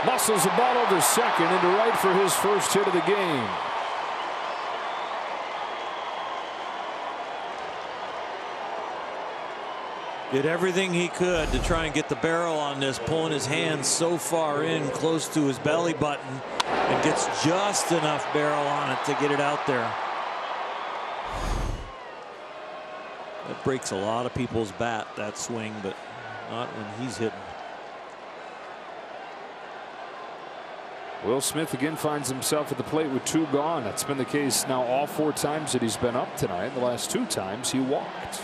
Muscles the ball over second into right for his first hit of the game. Did everything he could to try and get the barrel on this, pulling his hands so far in close to his belly button, and gets just enough barrel on it to get it out there. That breaks a lot of people's bat, that swing, but not when he's hitting. Will Smith again finds himself at the plate with 2 gone. That's been the case now all 4 times that he's been up tonight. The last 2 times he walked.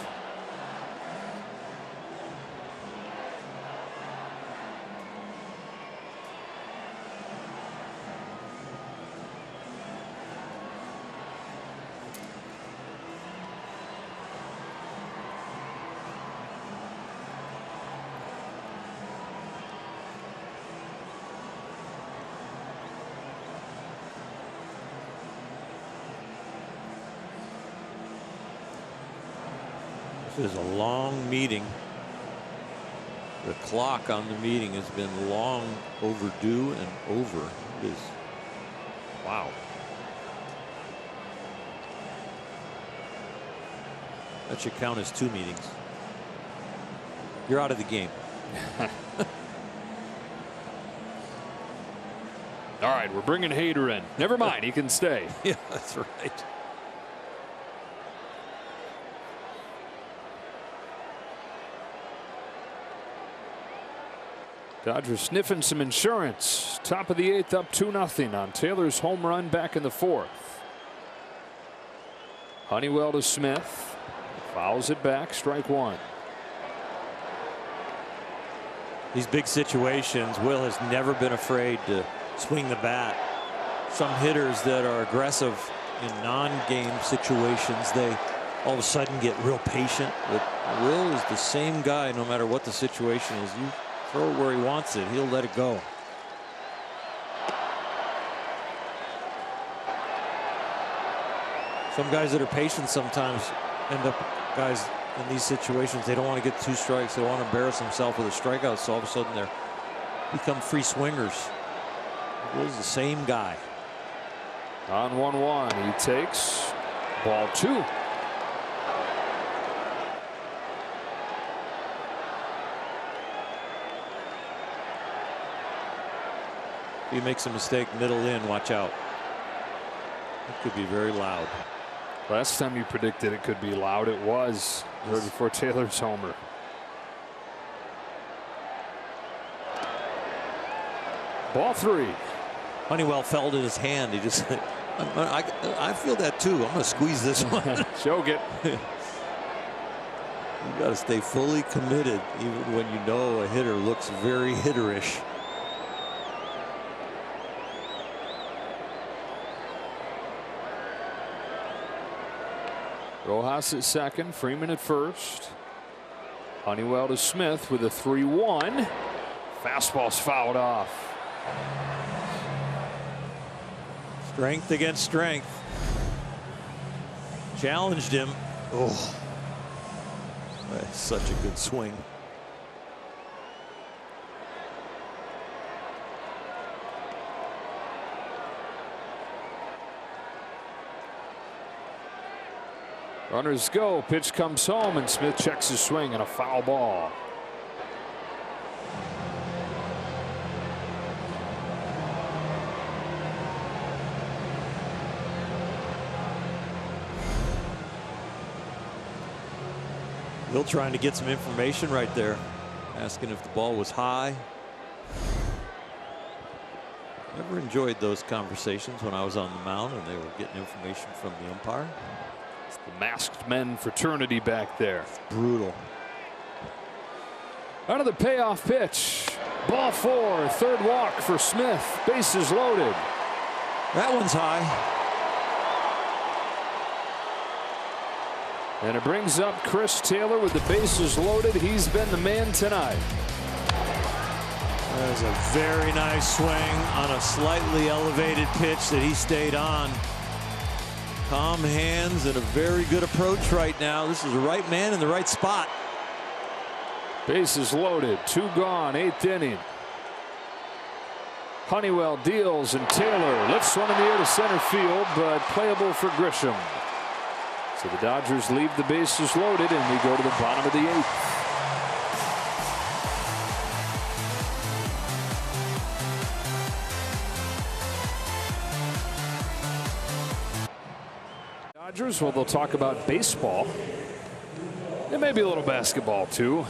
This is a long meeting. The clock on the meeting has been long overdue and over. It is, wow. That should count as 2 meetings. You're out of the game. All right, we're bringing Hader in. Never mind, he can stay. Yeah, that's right. Dodgers sniffing some insurance. Top of the 8th, up 2-0 on Taylor's home run back in the 4th. Honeywell to Smith. Fouls it back, strike 1. These big situations, Will has never been afraid to swing the bat. Some hitters that are aggressive in non-game situations, they all of a sudden get real patient. But Will is the same guy no matter what the situation is. You throw it where he wants it, he'll let it go. Some guys that are patient sometimes end up, guys in these situations, they don't want to get 2 strikes. They don't want to embarrass themselves with a strikeout, so all of a sudden they become free swingers. Will's the same guy. On 1-1, he takes ball 2. If he makes a mistake middle in, watch out. It could be very loud. Last time you predicted it could be loud, it was right before Taylor's homer. Ball 3. Honeywell felt in his hand. He just, I feel that too. I'm going to squeeze this one. Choke it. You got to stay fully committed, even when you know a hitter looks very hitterish. Rojas at second, Freeman at first. Honeywell to Smith with a 3-1. Fastball's fouled off. Strength against strength. Challenged him. Oh, that's such a good swing. Runners go. Pitch comes home, and Smith checks his swing and a foul ball. Bill trying to get some information right there, asking if the ball was high. Never enjoyed those conversations when I was on the mound and they were getting information from the umpire. It's the masked men fraternity back there. It's brutal. Out of the payoff pitch. Ball 4, third walk for Smith. Bases loaded. That one's high. And it brings up Chris Taylor with the bases loaded. He's been the man tonight. That is a very nice swing on a slightly elevated pitch that he stayed on. Calm hands and a very good approach right now. This is the right man in the right spot. Bases loaded, 2 gone, 8th inning. Honeywell deals, and Taylor lifts one in the air to center field, but playable for Grisham. So the Dodgers leave the bases loaded, and we go to the bottom of the 8th. Dodgers, well, they'll talk about baseball. And maybe a little basketball, too.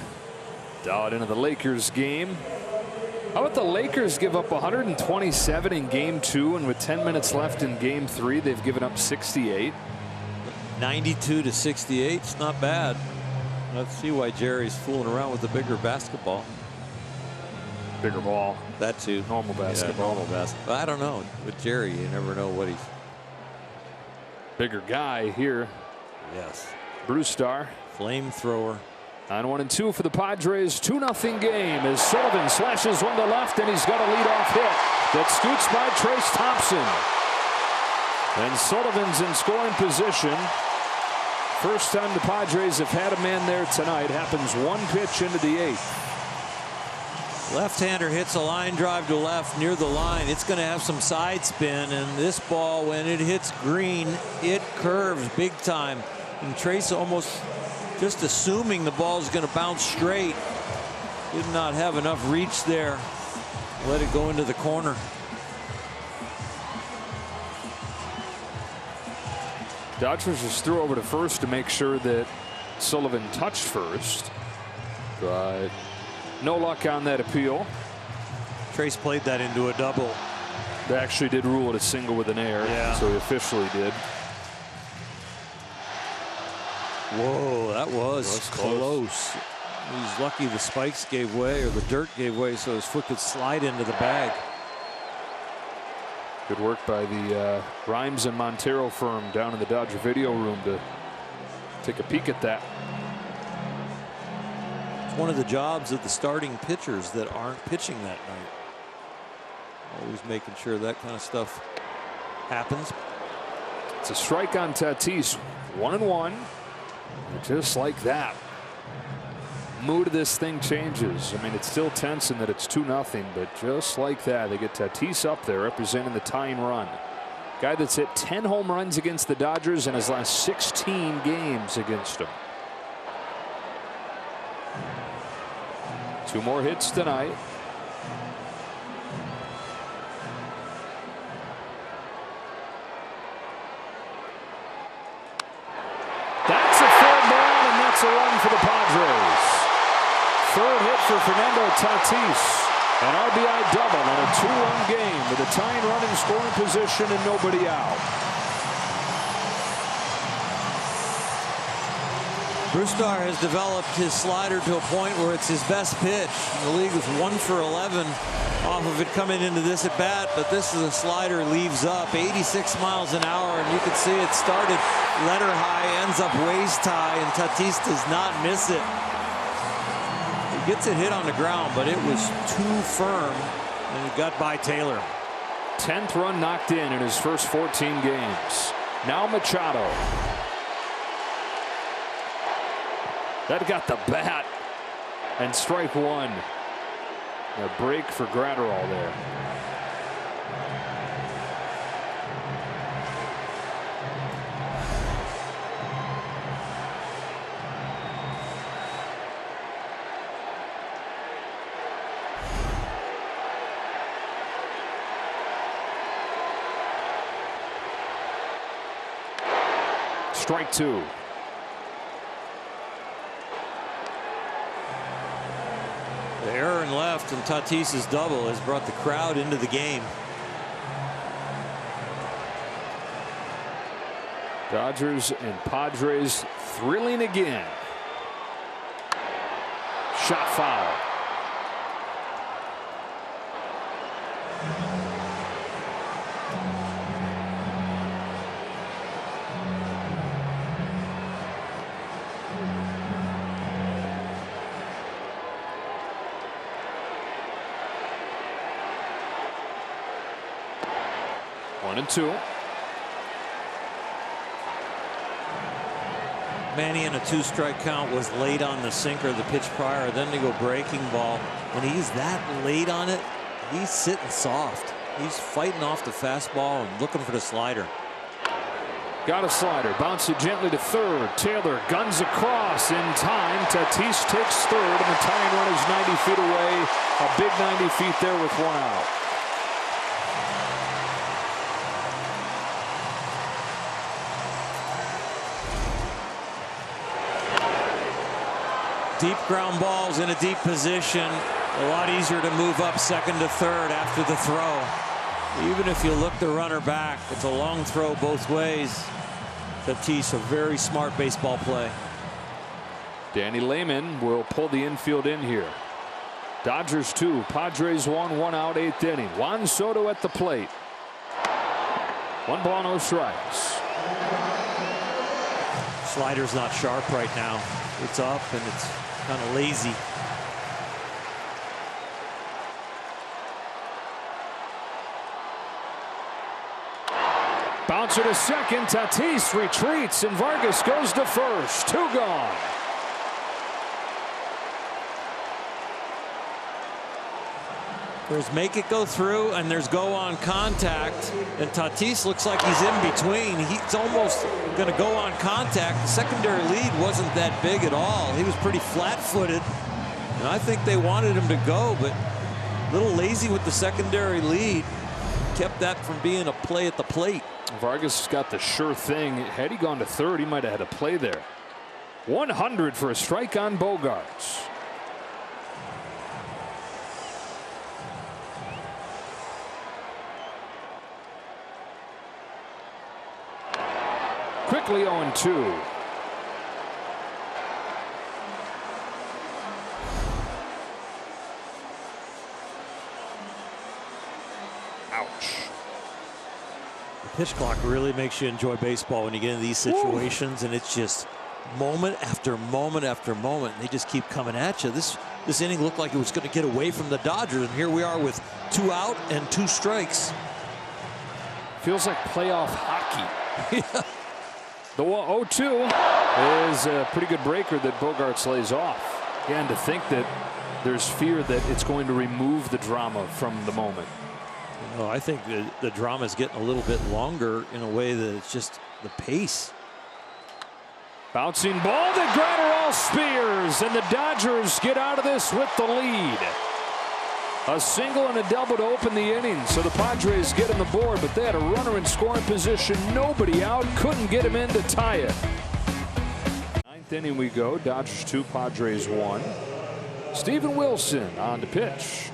Dial it into the Lakers game. How about the Lakers give up 127 in game 2, and with 10 minutes left in game 3, they've given up 68. 92 to 68. It's not bad. Let's see why Jerry's fooling around with the bigger basketball. Bigger ball. That too. Normal basketball. Yeah, normal basketball. I don't know. With Jerry, you never know what he's. Bigger guy here. Yes. Bruce Starr. Flamethrower. 9-1-2 for the Padres. 2-0 game as Sullivan slashes one to left, and he's got a leadoff hit that scoots by Trace Thompson. And Sullivan's in scoring position. First time the Padres have had a man there tonight. Happens 1 pitch into the 8th. Left-hander hits a line drive to left near the line. It's going to have some side spin, and this ball, when it hits green, it curves big time. And Trace almost just assuming the ball is going to bounce straight. Did not have enough reach there. Let it go into the corner. Dodgers just threw over to first to make sure that Sullivan touched first, but no luck on that appeal. Trace played that into a double. They actually did rule it a single with an error, so he officially did. Whoa, that was close. He's lucky the spikes gave way, or the dirt gave way, so his foot could slide into the bag. Good work by the Rhymes and Montero firm down in the Dodger video room to take a peek at that. It's one of the jobs of the starting pitchers that aren't pitching that night. Always making sure that kind of stuff happens. It's a strike on Tatis. 1-1. Just like that. Mood of this thing changes. I mean, it's still tense in that it's 2-0, but just like that, they get Tatis up there representing the tying run. Guy that's hit 10 home runs against the Dodgers in his last 16 games against them. 2 more hits tonight. That's a fair ball, and that's a run for the Padres. 3rd hit for Fernando Tatis. An RBI double on a 2-run game with a tying run in scoring position and nobody out. Bruce Starr has developed his slider to a point where it's his best pitch. The league was 1 for 11 off of it coming into this at bat, but this is a slider, leaves up 86 miles an hour, and you can see it started letter high, ends up waist high, and Tatis does not miss it. Gets it hit on the ground, but it was too firm, and it got by Taylor. 10th run knocked in his first 14 games. Now Machado. That got the bat, and strike one. A break for Gratterall there. Strike two. The error in left and Tatis's double has brought the crowd into the game. Dodgers and Padres thrilling again. Shot foul. One and two. Manny in a 2-strike count was late on the sinker the pitch prior, then they go breaking ball. When he's that late on it, he's sitting soft. He's fighting off the fastball and looking for the slider. Got a slider, bounce it gently to third. Taylor guns across in time. Tatis takes third, and the tying run is 90 feet away. A big 90 feet there with one out. Deep ground balls in a deep position. A lot easier to move up second to third after the throw. Even if you look the runner back, it's a long throw both ways. Tatis, a very smart baseball play. Danny Lehman will pull the infield in here. Dodgers 2, Padres 1, 1 out, 8th inning. Juan Soto at the plate. 1 ball, no strikes. Slider's not sharp right now. It's up and it's kind of lazy. Bouncer to second. Tatis retreats and Vargas goes to first. 2 gone. There's make it go through and there's go on contact, and Tatis looks like he's in between. He's almost going to go on contact. The secondary lead wasn't that big at all. He was pretty flat-footed, and I think they wanted him to go, but a little lazy with the secondary lead. Kept that from being a play at the plate. Vargas has got the sure thing. Had he gone to third, he might have had a play there. 100 for a strike on Bogaerts. Quickly 0-2. Ouch. The pitch clock really makes you enjoy baseball when you get in these situations. Woo. And it's just moment after moment after moment. They just keep coming at you. This inning looked like it was going to get away from the Dodgers, and here we are with 2 out and 2 strikes. Feels like playoff hockey. Yeah. The 0-2 is a pretty good breaker that Bogaerts lays off. Again, to think that there's fear that it's going to remove the drama from the moment. No, I think the drama is getting a little bit longer in a way that it's just the pace. Bouncing ball that Gratterall spears, and the Dodgers get out of this with the lead. A single and a double to open the inning, so the Padres get on the board, but they had a runner in scoring position, nobody out, couldn't get him in to tie it. 9th inning we go. Dodgers 2, Padres 1. Steven Wilson on to pitch.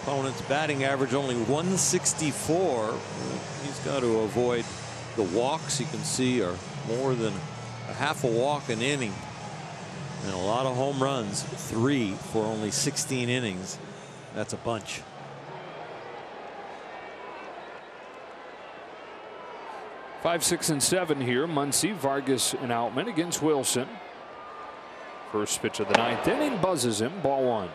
Opponent's batting average only 164. He's got to avoid the walks. You can see are more than a half a walk an inning. And a lot of home runs, 3 for only 16 innings. That's a bunch. Five, 6, and 7 here. Muncy, Vargas, and Outman against Wilson. First pitch of the ninth inning buzzes him. Ball one.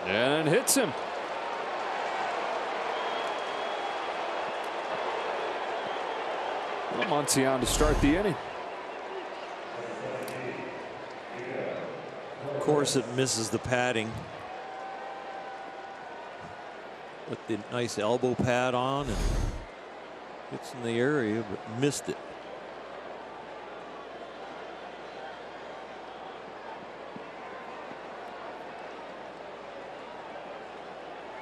And hits him. Well, Muncy on to start the inning. Of course, it misses the padding. With the nice elbow pad on and hits in the area, but missed it.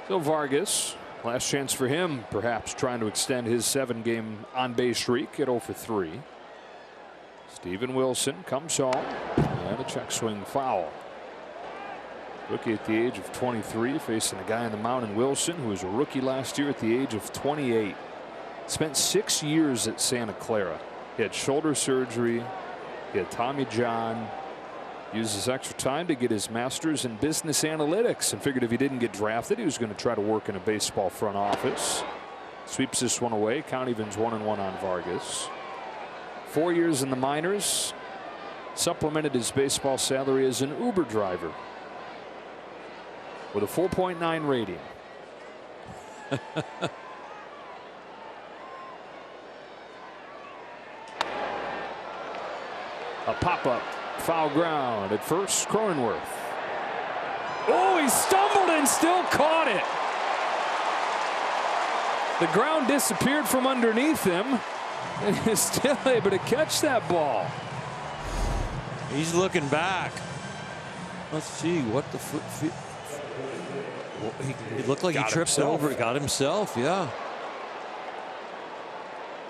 So Vargas, last chance for him, perhaps trying to extend his 7-game on-base streak at 0 for 3. Steven Wilson comes home and a check swing foul. Rookie at the age of 23, facing a guy on the mound in Wilson, who was a rookie last year at the age of 28. Spent 6 years at Santa Clara. He had shoulder surgery. He had Tommy John. Used his extra time to get his master's in business analytics and figured if he didn't get drafted, he was going to try to work in a baseball front office. Sweeps this one away. Count evens 1-1 on Vargas. 4 years in the minors. Supplemented his baseball salary as an Uber driver with a 4.9 rating. A pop-up. Foul ground at first. Cronenworth. Oh, he stumbled and still caught it. The ground disappeared from underneath him, and he's still able to catch that ball. He's looking back. Let's see what the foot. It looked like he tripped over. Got himself. Yeah.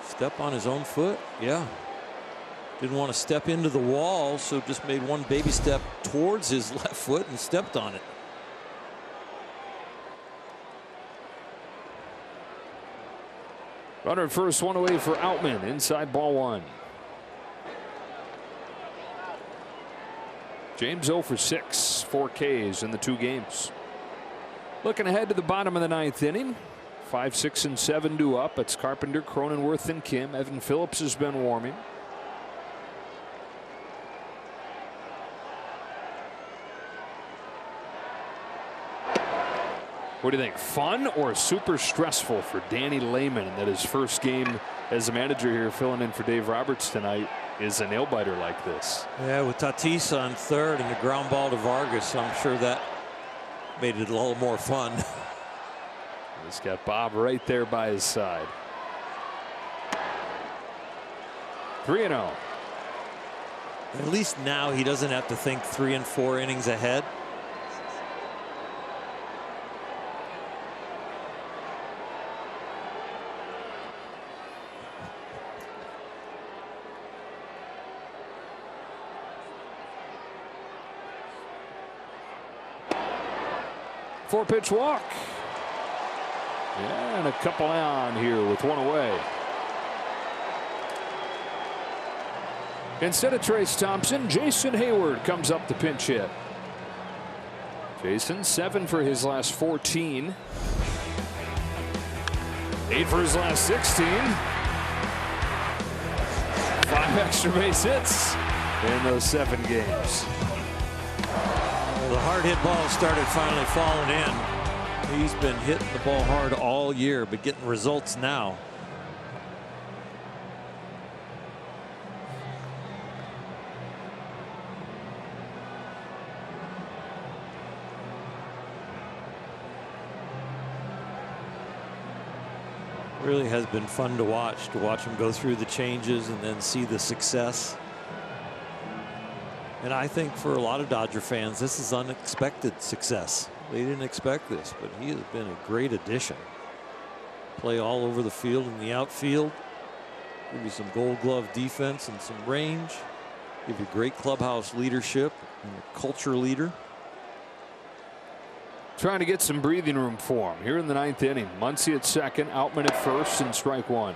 Step on his own foot. Yeah. Didn't want to step into the wall, so just made one baby step towards his left foot and stepped on it. Runner at first, one away for Outman. Inside ball one. James 0 for 6, 4 Ks in the 2 games. Looking ahead to the bottom of the 9th inning. 5, 6, and 7 due up. It's Carpenter, Cronenworth, and Kim. Evan Phillips has been warming. What do you think? Fun or super stressful for Danny Lehman that his first game as a manager here, filling in for Dave Roberts tonight, is a nail biter like this? Yeah, with Tatis on third and the ground ball to Vargas, I'm sure that made it a little more fun. He's got Bob right there by his side. 3-0. At least now he doesn't have to think 3 and 4 innings ahead. Four-pitch walk. Yeah, and a couple on here with one away. Instead of Trace Thompson, Jason Hayward comes up to pinch hit. Jason 7 for his last 14. 8 for his last 16. 5 extra base hits in those 7 games. The hard hit ball started finally falling in. He's been hitting the ball hard all year, but getting results now. Really has been fun to watch him go through the changes and then see the success. And I think for a lot of Dodger fans, this is unexpected success. They didn't expect this, but he has been a great addition. Play all over the field in the outfield. Give you some Gold Glove defense and some range. Give you great clubhouse leadership and a culture leader. Trying to get some breathing room for him here in the 9th inning. Muncy at second, Outman at first, and strike one.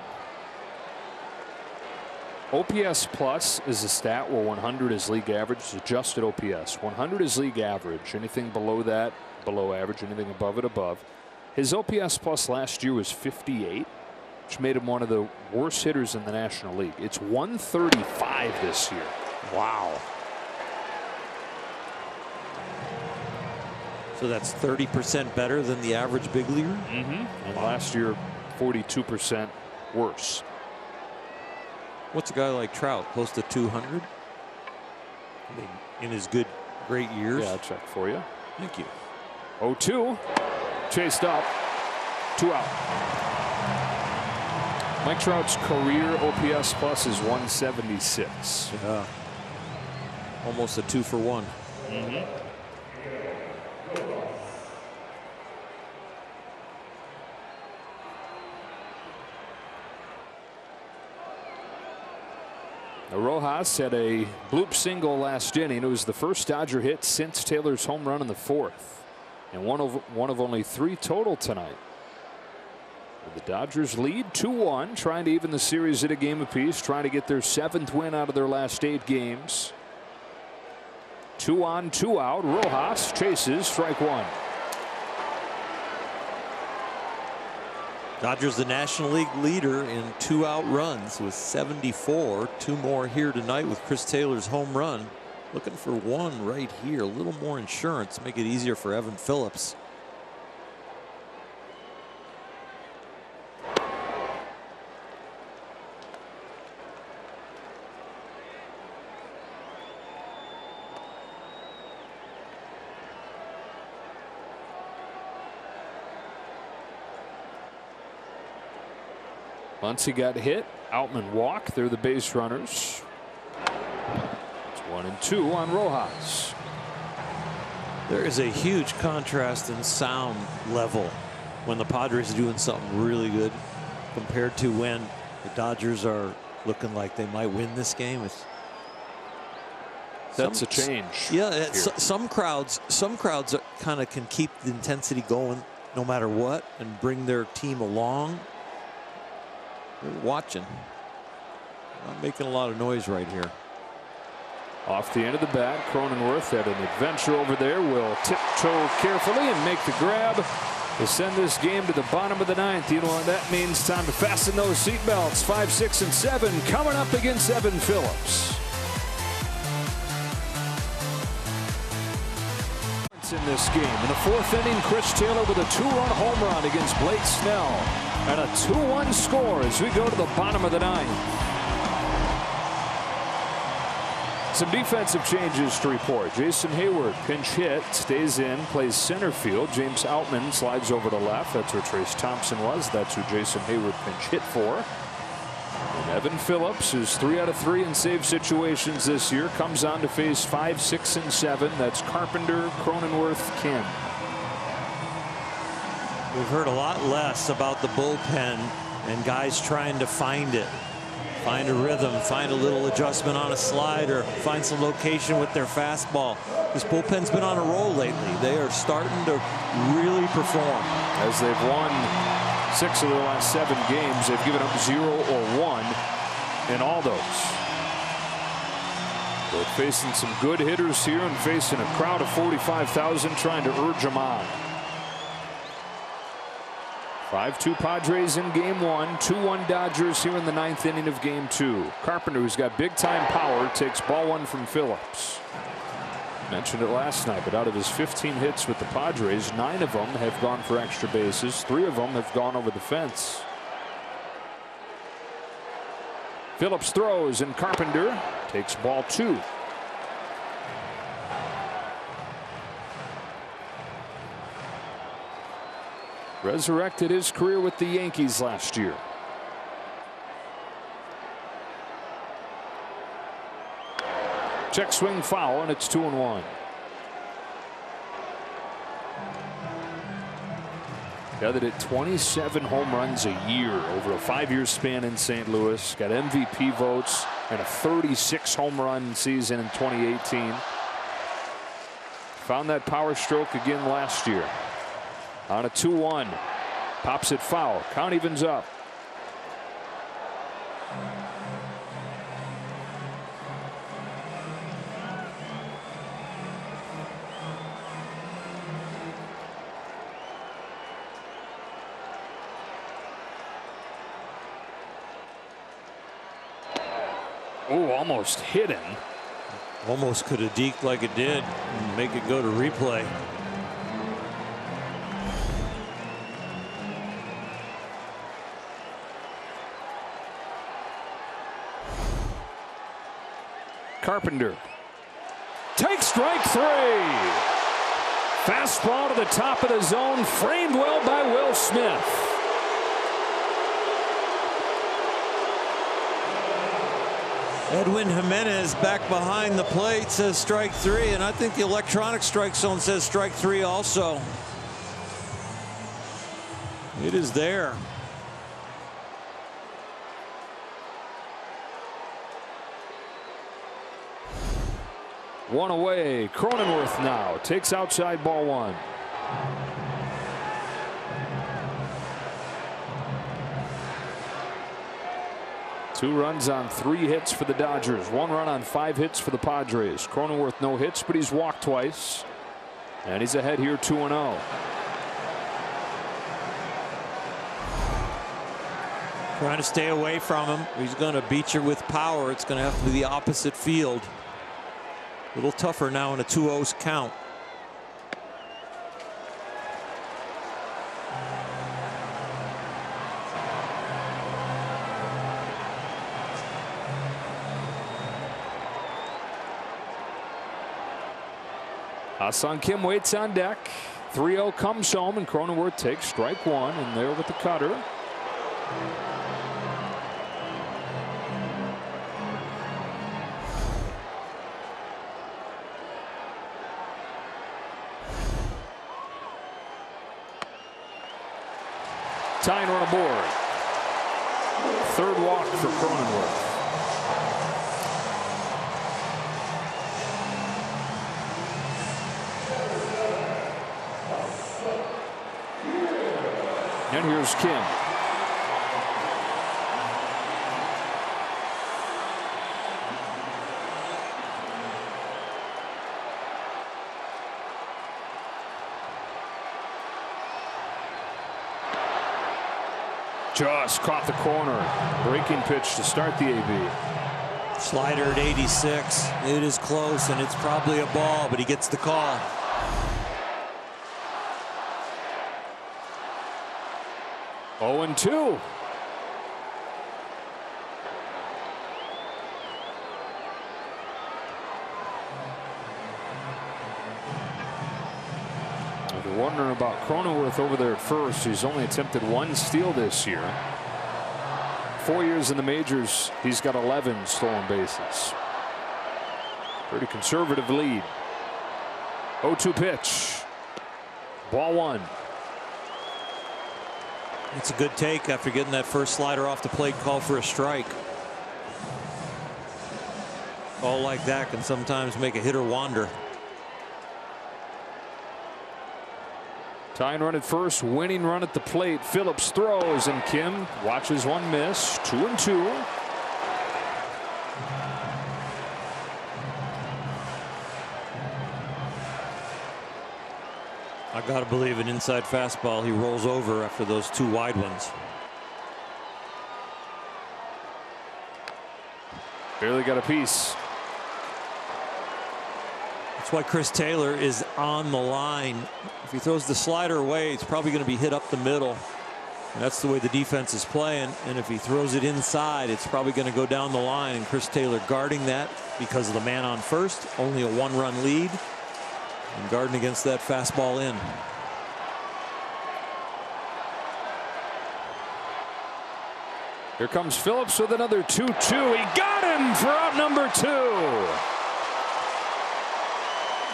OPS plus is a stat where 100 is league average. It's adjusted OPS. 100 is league average. Anything below that, below average. Anything above it, above. His OPS plus last year was 58, which made him one of the worst hitters in the National League. It's 135 this year. Wow. So that's 30% better than the average big leaguer? Mm-hmm. And last year, 42% worse. What's a guy like Trout? Close to 200? I mean, in his great years? Yeah, I'll check for you. Thank you. 0-2. Chased up. 2 out. Mike Trout's career OPS plus is 176. Yeah. Almost a 2-for-1. Mm-hmm. Rojas had a bloop single last inning. It was the first Dodger hit since Taylor's home run in the 4th, and one of only 3 total tonight. The Dodgers lead 2-1, trying to even the series at a game apiece, trying to get their 7th win out of their last 8 games. 2 on, 2 out. Rojas chases, strike 1. Dodgers the National League leader in 2-out runs with 74. 2 more here tonight with Chris Taylor's home run. Looking for 1 right here. A little more insurance to make it easier for Evan Phillips. Muncy got hit. Outman walk. They're the base runners. It's 1 and 2 on Rojas. There is a huge contrast in sound level when the Padres are doing something really good compared to when the Dodgers are looking like they might win this game. That's a change. Yeah, some crowds kind of can keep the intensity going no matter what and bring their team along. They're watching. Not making a lot of noise right here. Off the end of the bat, Cronenworth had an adventure over there. Will tiptoe carefully and make the grab to send this game to the bottom of the 9th. You know what that means? Time to fasten those seatbelts. 5, 6, and 7 coming up against Evan Phillips. In this game, in the 4th inning, Chris Taylor with a 2-run home run against Blake Snell, and a 2-1 score as we go to the bottom of the 9th. Some defensive changes to report. Jason Hayward, pinch hit, stays in, plays center field. James Outman slides over to left. That's where Trace Thompson was. That's who Jason Hayward pinch hit for. And Evan Phillips, who's 3 out of 3 in save situations this year, comes on to face 5, 6, and 7. That's Carpenter, Cronenworth, Kim. We've heard a lot less about the bullpen and guys trying to find it. Find a rhythm, find a little adjustment on a slider, find some location with their fastball. This bullpen's been on a roll lately. They are starting to really perform. As they've won 6 of their last 7 games, they've given up 0 or 1 in all those. They're facing some good hitters here and facing a crowd of 45,000 trying to urge them on. 5-2 Padres in game 1, 2-1 Dodgers here in the 9th inning of game 2. Carpenter, who's got big time power, takes ball 1 from Phillips. Mentioned it last night, but out of his 15 hits with the Padres, 9 of them have gone for extra bases. 3 of them have gone over the fence. Phillips throws, and Carpenter takes ball 2. Resurrected his career with the Yankees last year. Check swing foul, and it's 2-1. Gathered at 27 home runs a year over a 5-year span in St. Louis. Got MVP votes and a 36 home run season in 2018. Found that power stroke again last year. On a 2-1. Pops it foul. Count evens up. Oh, almost hit him. Almost could have deked like it did and make it go to replay. Carpenter takes strike 3. Fastball to the top of the zone, framed well by Will Smith. Edwin Jimenez back behind the plate says strike 3, and I think the electronic strike zone says strike 3 also. It is there. One away. Cronenworth now takes outside ball 1. Two runs on 3 hits for the Dodgers. 1 run on 5 hits for the Padres. Cronenworth no hits, but he's walked twice. And he's ahead here 2-0. Trying to stay away from him. He's going to beat you with power. It's going to have to be the opposite field. A little tougher now in a 2-0 count. Ha-Seong Kim waits on deck. 3-0 comes home, and Cronenworth takes strike 1, and there with the cutter. Tying run aboard. 3rd walk for Cronenworth. And here's Kim. Just caught the corner. Breaking pitch to start the AB. Slider at 86. It is close, and it's probably a ball, but he gets the call. Oh, and 2. If you're wondering about Cronenworth over there at first, he's only attempted 1 steal this year. 4 years in the majors, he's got 11 stolen bases. Pretty conservative lead. 0-2 pitch. Ball 1. It's a good take after getting that first slider off the plate, call for a strike. All like that can sometimes make a hitter wander. Tying run at first, winning run at the plate. Phillips throws, and Kim watches 1 miss. 2-2. I got to believe an inside fastball. He rolls over after those 2 wide ones. Barely got a piece. That's why Chris Taylor is on the line. If he throws the slider away, it's probably going to be hit up the middle. And that's the way the defense is playing. And if he throws it inside, it's probably going to go down the line. And Chris Taylor guarding that because of the man on first. Only a 1-run lead. And guarding against that fastball in. Here comes Phillips with another 2-2. He got him for out number 2.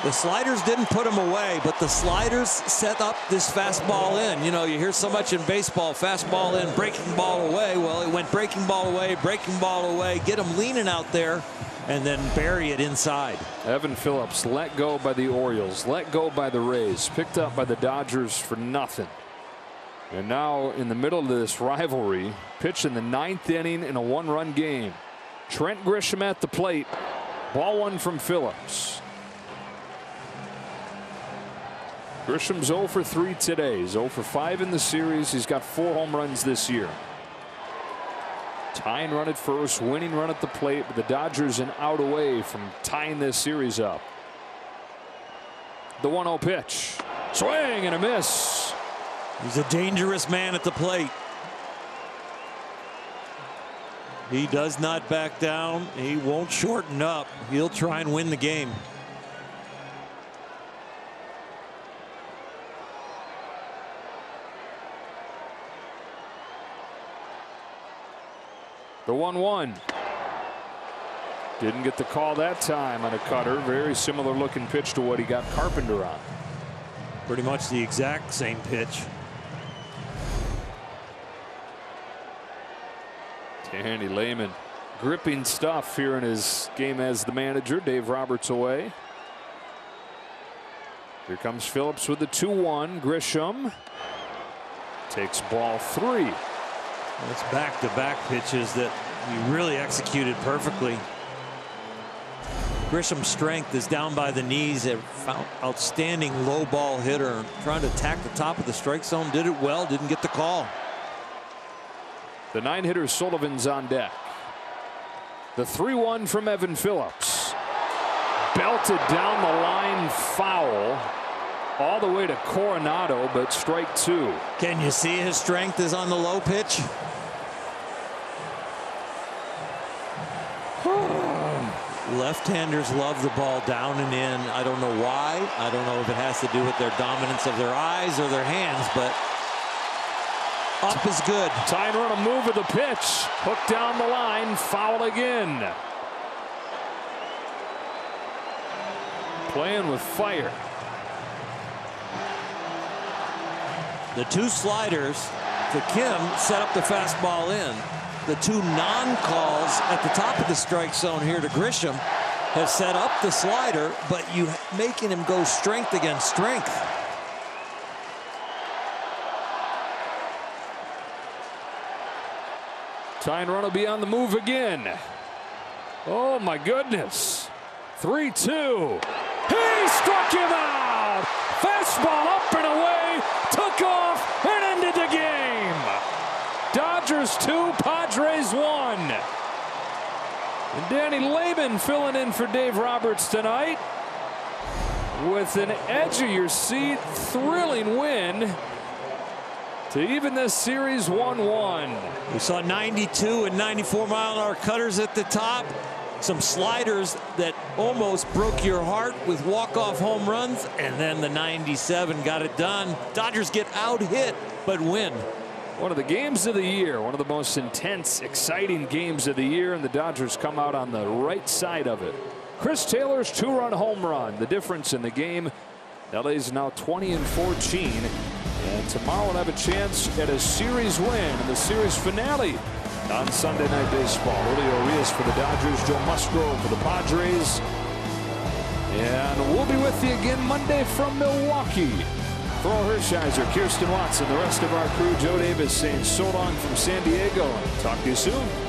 The sliders didn't put him away, but the sliders set up this fastball in. You know, you hear so much in baseball, fastball in, breaking ball away. Well, it went breaking ball away, get him leaning out there, and then bury it inside. Evan Phillips let go by the Orioles, let go by the Rays, picked up by the Dodgers for nothing. And now in the middle of this rivalry, pitch in the 9th inning in a 1-run game. Trent Grisham at the plate. Ball 1 from Phillips. Grisham's 0 for 3 today. He's 0 for 5 in the series. He's got 4 home runs this year. Tying run at first, winning run at the plate, but the Dodgers an out away from tying this series up. The 1-0 pitch. Swing and a miss. He's a dangerous man at the plate. He does not back down. He won't shorten up. He'll try and win the game. The 1-1. Didn't get the call that time on a cutter. Very similar looking pitch to what he got Carpenter on. Pretty much the exact same pitch. Danny Lehman gripping stuff here in his game as the manager. Dave Roberts away. Here comes Phillips with the 2-1. Grisham takes ball 3. It's back-to-back pitches that he really executed perfectly. Grisham's strength is down by the knees. A outstanding low ball hitter trying to attack the top of the strike zone. Did it well. Didn't get the call. The 9-hitter Sullivan's on deck. The 3-1 from Evan Phillips. Belted down the line, foul. All the way to Coronado, but strike 2. Can you see his strength is on the low pitch? Left-handers love the ball down and in. I don't know why. I don't know if it has to do with their dominance of their eyes or their hands, but up is good. Tying run, a move of the pitch. Hook down the line, foul again. Playing with fire. The 2 sliders to Kim set up the fastball in. The 2 non-calls at the top of the strike zone here to Grisham have set up the slider, but you making him go strength against strength. Tying run will be on the move again. Oh my goodness. 3-2. He struck him out. Fastball up and away. Took off and ended the game. Dodgers 2, Padres 1. And Danny Lehman filling in for Dave Roberts tonight with an edge of your seat thrilling win to even this series 1-1. We saw 92 and 94-mile-an-hour cutters at the top. Some sliders that almost broke your heart with walk-off home runs, and then the 97 got it done. Dodgers get out-hit, but win. One of the games of the year, one of the most intense, exciting games of the year, and the Dodgers come out on the right side of it. Chris Taylor's 2-run home run, the difference in the game. LA's now 20-14, and tomorrow we'll have a chance at a series win in the series finale on Sunday Night Baseball. Julio Urias for the Dodgers, Joe Musgrove for the Padres. And we'll be with you again Monday from Milwaukee. For all Hershiser, Kirsten Watson, the rest of our crew, Joe Davis saying so long from San Diego. Talk to you soon.